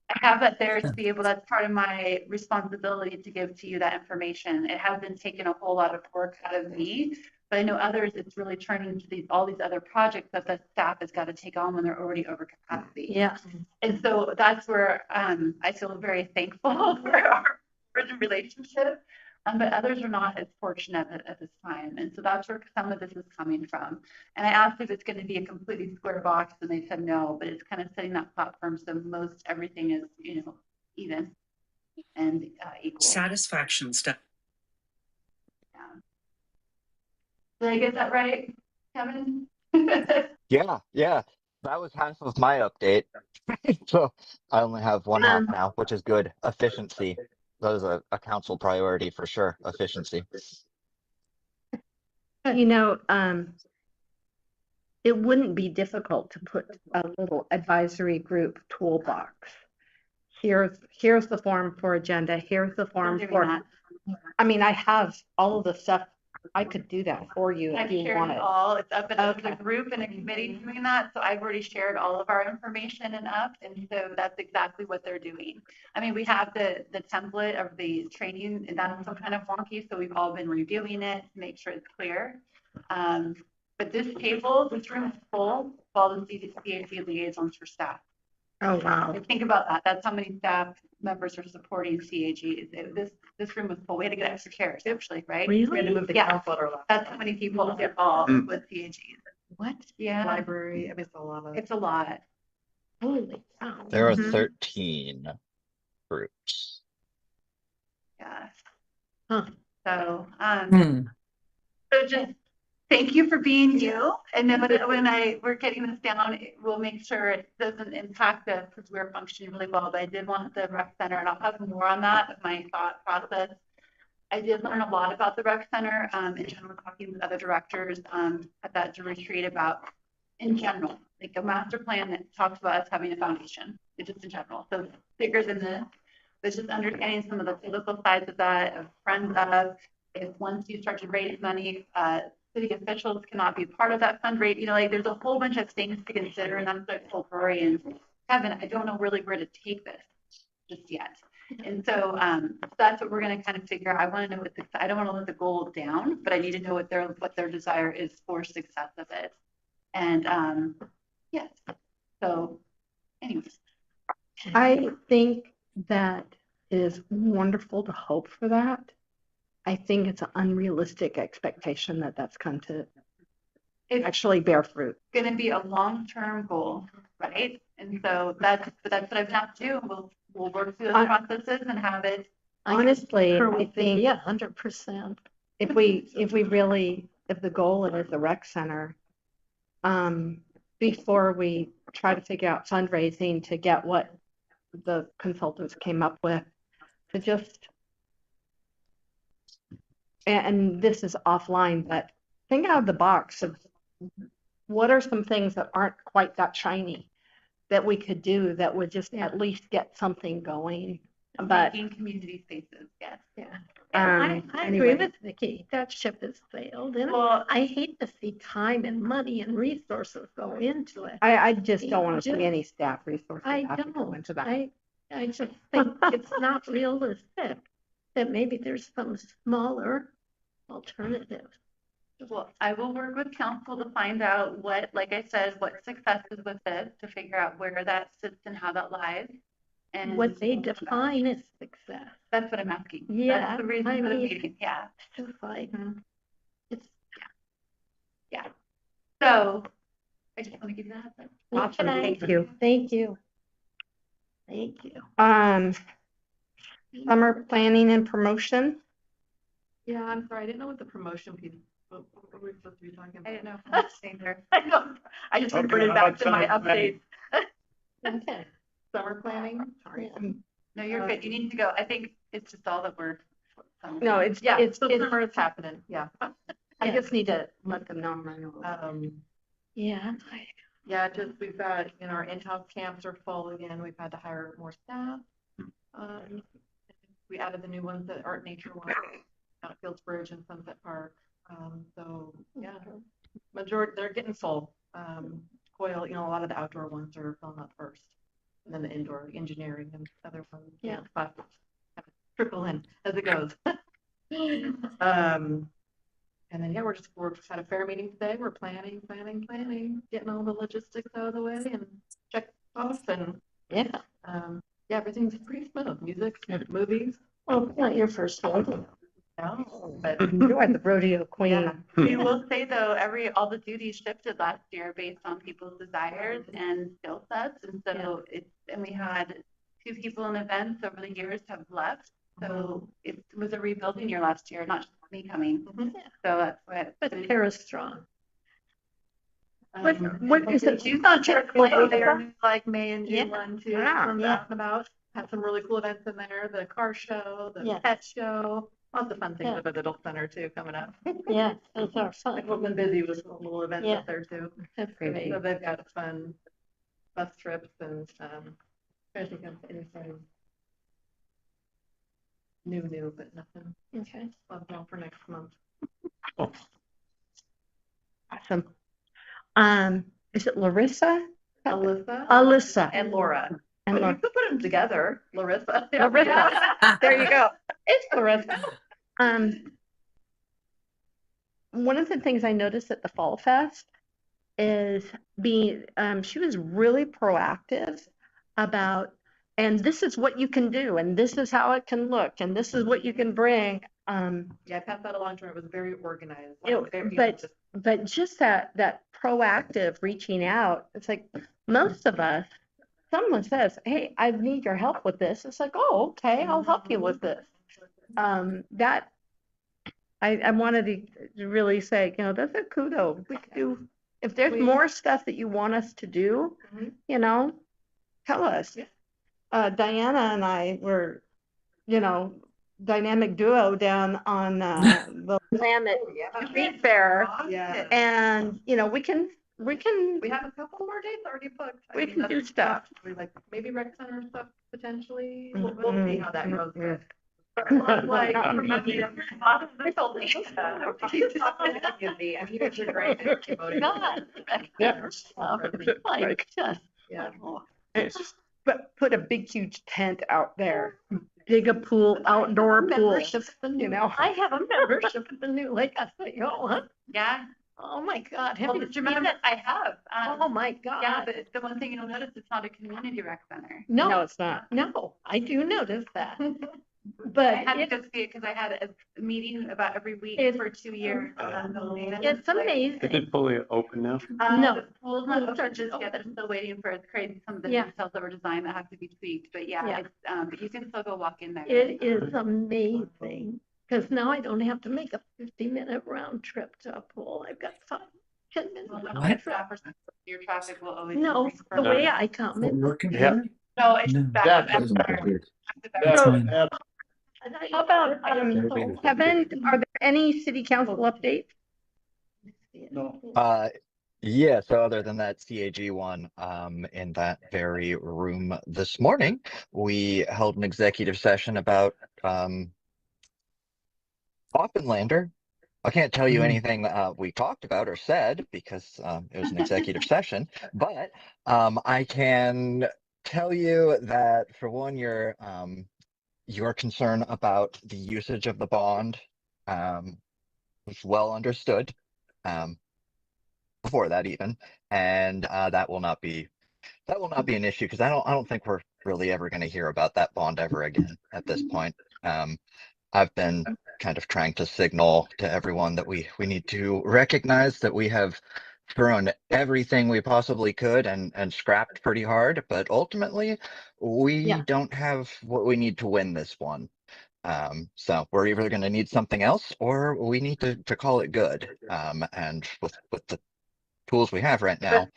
I have that there to be able, that's part of my responsibility to give to you that information. It hasn't taken a whole lot of work out of me, but I know others, it's really turning into all these other projects that the staff has got to take on when they're already over capacity. Yeah. And so that's where I feel very thankful for our relationship. But others are not as fortunate at this time. And so that's where some of this is coming from. And I asked if it's going to be a completely square box, and they said no, but it's kind of setting that platform so most everything is, even and equal. Satisfaction stuff. Did I get that right, Kevin? Yeah. That was half of my update. So I only have one half now, which is good. Efficiency. That is a council priority for sure. Efficiency. It wouldn't be difficult to put a little advisory group toolbox. Here's the form for agenda. Here's the form for. that. I mean, I have all of the stuff. I could do that for you I've if you shared want it it. all. It's up in Okay. a group and a committee doing that. So I've already shared all of our information and up. And so that's exactly what they're doing. I mean, we have the template of the training, and that's still kind of wonky. So we've all been reviewing it to make sure it's clear. But this room is full of all the CAG liaisons for staff. Oh, wow. Think about that. That's how many staff members are supporting CAGs. This room was full. We had to get extra chairs, actually, right? Really? We had to move the Yeah. council order last. That's how many people get involved with CAGs. What? Yeah, Library, I mean, it's a lot of. it's a lot. Holy cow. There are Mhm. 13 groups. Yeah. Huh. So, Hmm. so just thank you for being you. And then when we're getting this down, we'll make sure it doesn't impact us because we're functioning really well. But I did want the rec center, and I'll have more on that of my thought process. I did learn a lot about the rec center in general, talking with other directors at that retreat about, in general, like a master plan that talks about us having a foundation, just in general. So bigger than this, but just understanding some of the political sides of that, of friends of, if once you start to raise money, city officials cannot be part of that fundraise. Like there's a whole bunch of things to consider, and that's like full Rory and Kevin, I don't know really where to take this just yet. And so that's what we're going to kind of figure out. I want to know I don't want to let the goal down, but I need to know what their desire is for success of it. And yes, so anyways. I think that it is wonderful to hope for that. I think it's an unrealistic expectation that that's going to actually bear fruit. Going to be a long-term goal, right? And so that's what I'm going to have to do. We'll work through those processes and have it. Honestly, I think 100%. if the goal is the rec center, before we try to figure out fundraising to get what the consultants came up with, to just, and this is offline, but think out of the box of what are some things that aren't quite that shiny that we could do that would just at least get something going. But Making community spaces, yes. Yeah. I agree with Vicki. That ship has sailed. And Well, I hate to see time and money and resources go into it. I just don't want to see any staff resources I have to go don't. into that. I just think it's not realistic that maybe there's some smaller alternative. Well, I will work with council to find out what, like I said, what success is with this, to figure out where that sits and how that lies. And What they define as success. that's what I'm asking. Yeah, That's the reason for the meeting. Yeah. It's just like, it's, Yeah. So I just want to give you that. Awesome. okay. Thank you. Thank you. Thank you. Summer planning and promotion. Yeah, I'm sorry, I didn't know what the promotion piece, what were we supposed to be talking about? I didn't know if I was staying there. I know, I just Okay, reverted how back about to my summer planning? updates. Okay. Summer planning, sorry. No, you're good. You need to go. I think it's just all that we're. No, it's Yeah, it's so summer is happening, yeah. I just need to let them know. Yeah. Yeah, just we've got, our in-house camps are full again. We've had to hire more staff. We added the new ones, that Art Nature one, at Fields Bridge and Sunset Park. So yeah, majority, they're getting full. Coil, a lot of the outdoor ones are filling up first. And then the indoor engineering and other ones. Yeah. Classes kind of trickle in as it goes. And then, yeah, we're had a fair meeting today. We're planning, getting all the logistics out of the way and check off and, Yeah. yeah, everything's pretty smooth. Music, movies. Well, it's not your first one. No, but You are the rodeo queen. yeah. We will say though, all the duties shifted last year based on people's desires and skill sets. And so and we had 2 people in events over the years have left. So it was a rebuilding year last year, not just me coming. So that's what. But Tara's strong. What is it? You thought church was there like May and June Yeah. one too. Yeah. From out and about. Had some really cool events in there, the car show, the Yeah. pet show, lots of fun things Yeah. at the adult center too coming up. Yeah, those are Like fun. we've been busy with little events Yeah. up there too. That's great. So they've got fun bus trips and trying to think of anything new, but nothing. Okay. Love going for next month. Awesome. Is it Larissa? Alyssa And Laura. And But you Laura. could put them together, Larissa. Larissa. There you go. It's Larissa. One of the things I noticed at the Fall Fest is she was really proactive about, and this is what you can do, and this is how it can look, and this is what you can bring. Yeah, I passed that along to her. It was very organized. But just that proactive reaching out, it's like most of us, someone says, hey, I need your help with this. It's like, oh, okay, I'll help you with this. That I wanted to really say, that's a kudo. We could do, if there's more stuff that you want us to do, tell us. Diana and I were, dynamic duo down on the Willamette Street Fair. Yeah. And, we can, We have a couple more dates already booked. We can do stuff. We like maybe rec center stuff potentially. We'll see how that goes. Like, I mean, you guys are great at promoting. God. Yeah. Like, just, Yeah. but put a big, huge tent out there, dig a pool, outdoor pool. membership at the new, I have a membership at the new Lake Osceola. Yeah. Oh my God, have Well, you do you seen remember it? I have? Oh my God. Yeah, but the one thing you'll notice, it's not a community rec center. No, No, it's not. no, I do notice that. I But had to go see it because I had a meeting about every week for 2 years. it's amazing. Is it fully open now? No. The pool's not open just yet. They're still waiting for some of the Yeah. details that were designed that have to be tweaked. But Yeah. it's, but you can still go walk in there. It is amazing, because now I don't have to make a 50-minute round trip to a pool. I've got 10 minutes. Well, round trip. Your traffic will always. No, increase the for- way I come. Yeah. No, it's No. back Yeah. up after. That's fine. How about, Kevin, are there any city council updates? No. Yeah, so other than that CAG one, in that very room this morning, we held an executive session about Offenlander. I can't tell you anything we talked about or said because it was an executive session, but I can tell you that for one, your concern about the usage of the bond was well understood before that even, and that will not be an issue because I don't think we're really ever going to hear about that bond ever again at this point. I've been kind of trying to signal to everyone that we need to recognize that we have thrown everything we possibly could and scrapped pretty hard, but ultimately we don't have what we need to win this one. So we're either going to need something else or we need to call it good. And with the tools we have right now,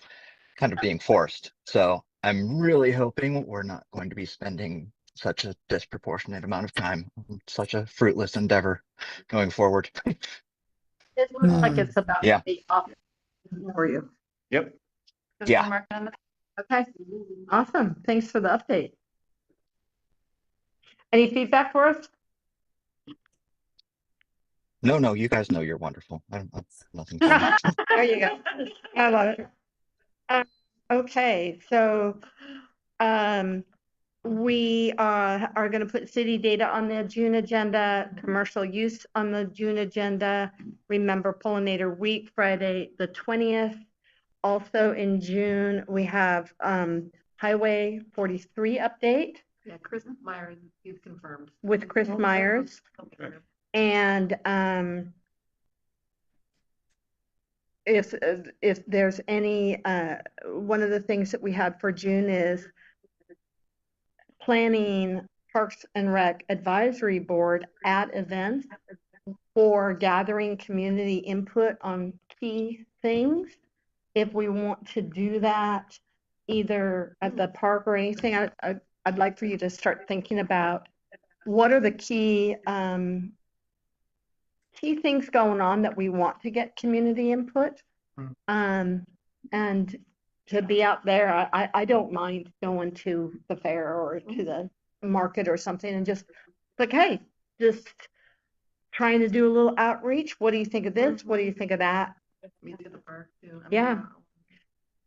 kind of being forced. So I'm really hoping we're not going to be spending such a disproportionate amount of time on such a fruitless endeavor going forward. It looks like it's about Yeah. to be off for you. Yep. Just Yeah. one more on the- Okay, awesome. Thanks for the update. Any feedback for us? No, you guys know you're wonderful. I don't have nothing. There you go. I love it. Okay, so we are going to put city data on the June agenda, commercial use on the June agenda. Remember Pollinator Week, Friday the 20th. Also in June, we have Highway 43 update Yeah, Chris Myers, he's confirmed. with Chris Myers. And if there's any, one of the things that we had for June is planning Parks and Rec Advisory Board at events for gathering community input on key things. If we want to do that either at the park or anything, I'd like for you to start thinking about what are the key things going on that we want to get community input. And to be out there, I don't mind going to the fair or to the market or something and just like, hey, just trying to do a little outreach. What do you think of this? What do you think of that? Me to the park too. I mean, Yeah.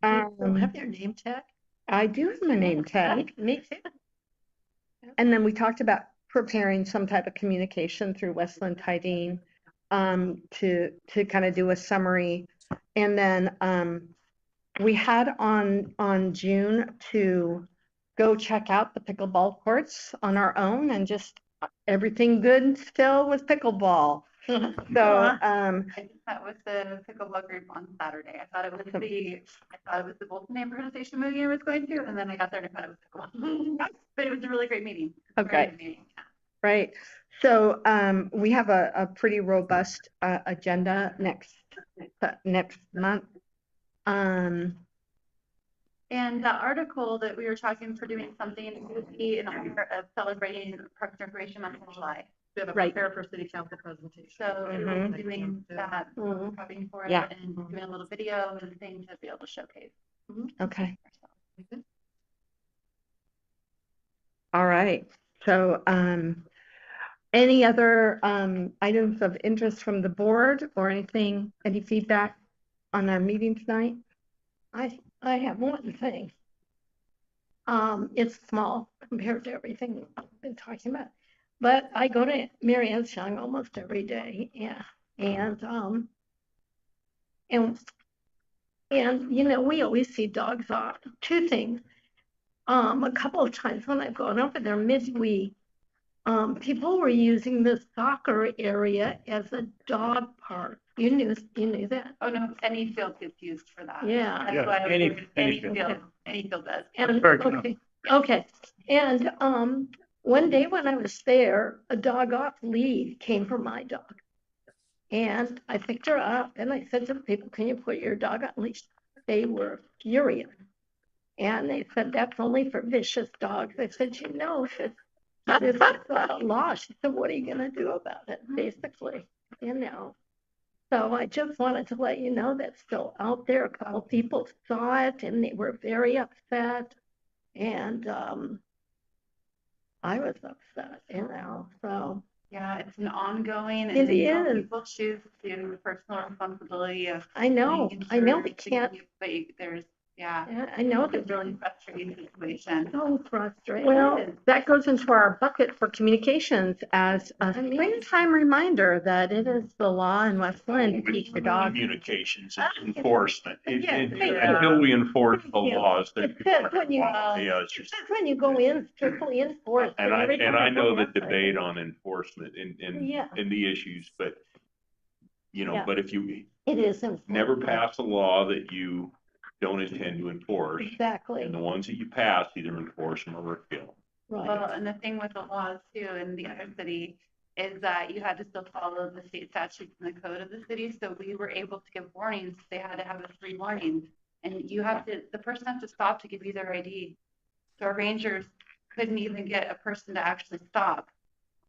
have your name tag? I do have my name tag. Me too. And then we talked about preparing some type of communication through Westland Tiding to kind of do a summary. And then we had on June to go check out the pickleball courts on our own and just everything good still with pickleball. So I just met with the pickleball group on Saturday. I thought it was the Bolton Neighborhood Association meeting I was going to, and then I got there and I thought it was pickleball. But it was a really great meeting. Okay. Very good meeting. Right. So we have a pretty robust agenda next month. And the article that we were talking for doing something would be in honor of celebrating Parks and Recreation Month in July. We have a Right. prepare for city council presentation. So Mhm. doing that, Mhm. prepping for it, Yeah. and doing a little video and thing to be able to showcase. Okay. ourselves. All right. So any other items of interest from the board or anything, any feedback on our meeting tonight? I have one thing. It's small compared to everything I've been talking about, but I go to Mary Ann's Young almost every day, yeah, and you know, we always see dogs off. Two things. A couple of times when I've gone over there midweek, people were using the soccer area as a dog park. You knew that? Oh, no, any field gets used for that. Yeah. That's Yeah, why any field, any field does. And, Very common. okay. And one day when I was there, a dog off lead came for my dog. And I picked her up and I said to the people, can you put your dog on leash? They were furious. And they said, that's only for vicious dogs. I said, you know, this is a law. She said, what are you going to do about it? Basically, you know. So I just wanted to let you know that's still out there. A couple people saw it and they were very upset. And I was upset, you know, so. Yeah, it's an ongoing, It and until is. people choose to do personal responsibility of. I know making we sure can't. But there's, yeah, Yeah, I know it's a that really frustrating situation. so frustrating. Well, that goes into our bucket for communications as a springtime reminder that it is the law in Westland to keep your dog. Communications and enforcement. Yeah. Until we enforce the laws, then It people says are when you, yeah, it's it just. says when you go in, strictly enforced. And I know the debate on enforcement Yeah. and the issues, but, you know, Yeah. but if you It is enforced. never pass a law that you don't intend to enforce, Exactly, and the ones that you pass, either enforce them or repeal. right. Well, and the thing with the laws too, in the other city, is that you had to still follow the state statutes and the code of the city, so we were able to give warnings, they had to have a 3 warnings. And the person has to stop to give you their ID. So our rangers couldn't even get a person to actually stop.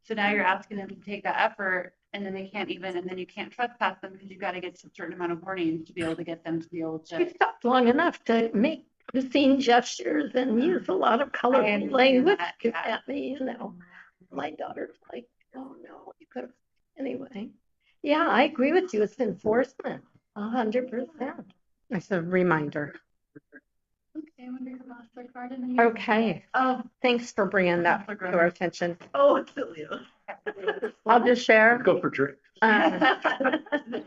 So now you're asking them to take that effort, and then they can't even, and then you can't trespass them because you've got to get to a certain amount of warnings to be able to get them to be able She to. stopped long enough to make obscene gestures and use a lot of I colorful understand language that, yeah. at me, you know. My daughter's like, oh no, you could have, anyway. Yeah, I agree with you, it's enforcement, 100%. It's a reminder. Okay, I wonder who lost their card in the. Okay. Oh, Thanks for bringing that to our attention. Oh, it's silly. I'll just share. Go for drink.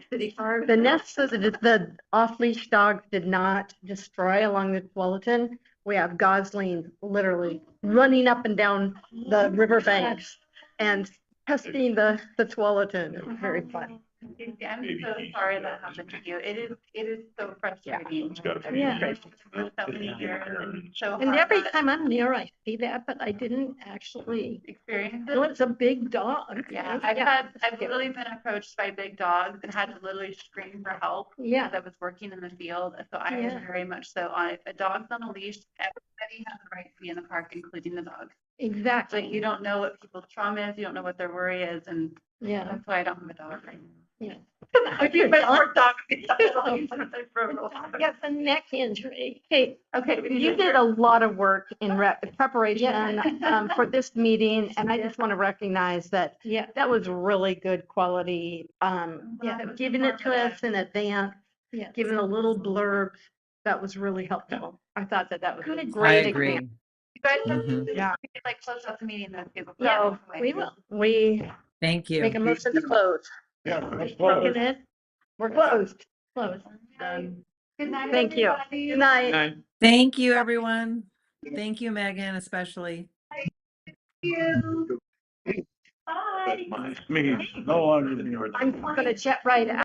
City card. The nests of the off-leash dogs did not destroy along the Tualatin. We have goslings literally running up and down the riverbanks. And testing the Tualatin. It was very fun. I'm Maybe so he's- sorry that happened to you. It is so frustrating. It's gotta be. Yeah. For so many years and so And hard every not time I'm near, I see that, but I didn't actually, experience know it. it's a big dog. Yeah, I've literally been approached by big dogs and had to literally scream for help Yeah. because I was working in the field. So I Yeah. am very much so on, if a dog's on a leash, everybody has the right to be in the park, including the dog. Exactly. But you don't know what people's trauma is, you don't know what their worry is, and Yeah. that's why I don't have a dog right now. Yeah. I keep my poor dog. Gets a neck injury. Hey, Okay, You did a lot of work in preparation Yeah. for this meeting, and I just want to recognize that yeah, that was really good quality. Yeah. Giving it to us in advance, yeah. giving a little blurb, that was really helpful. I thought that was a Good. great I agree. example. You guys Mhm. Yeah. we could, like close out the meeting then. Yeah, we will. We Thank you. make a motion to close. Yeah, let's Look close. at it. We're closed. Close. Good night. Thank you. everybody. Good night. Night. Thank you, everyone. Thank you, Megan, especially. But my- Me, no longer. I'm gonna check right out.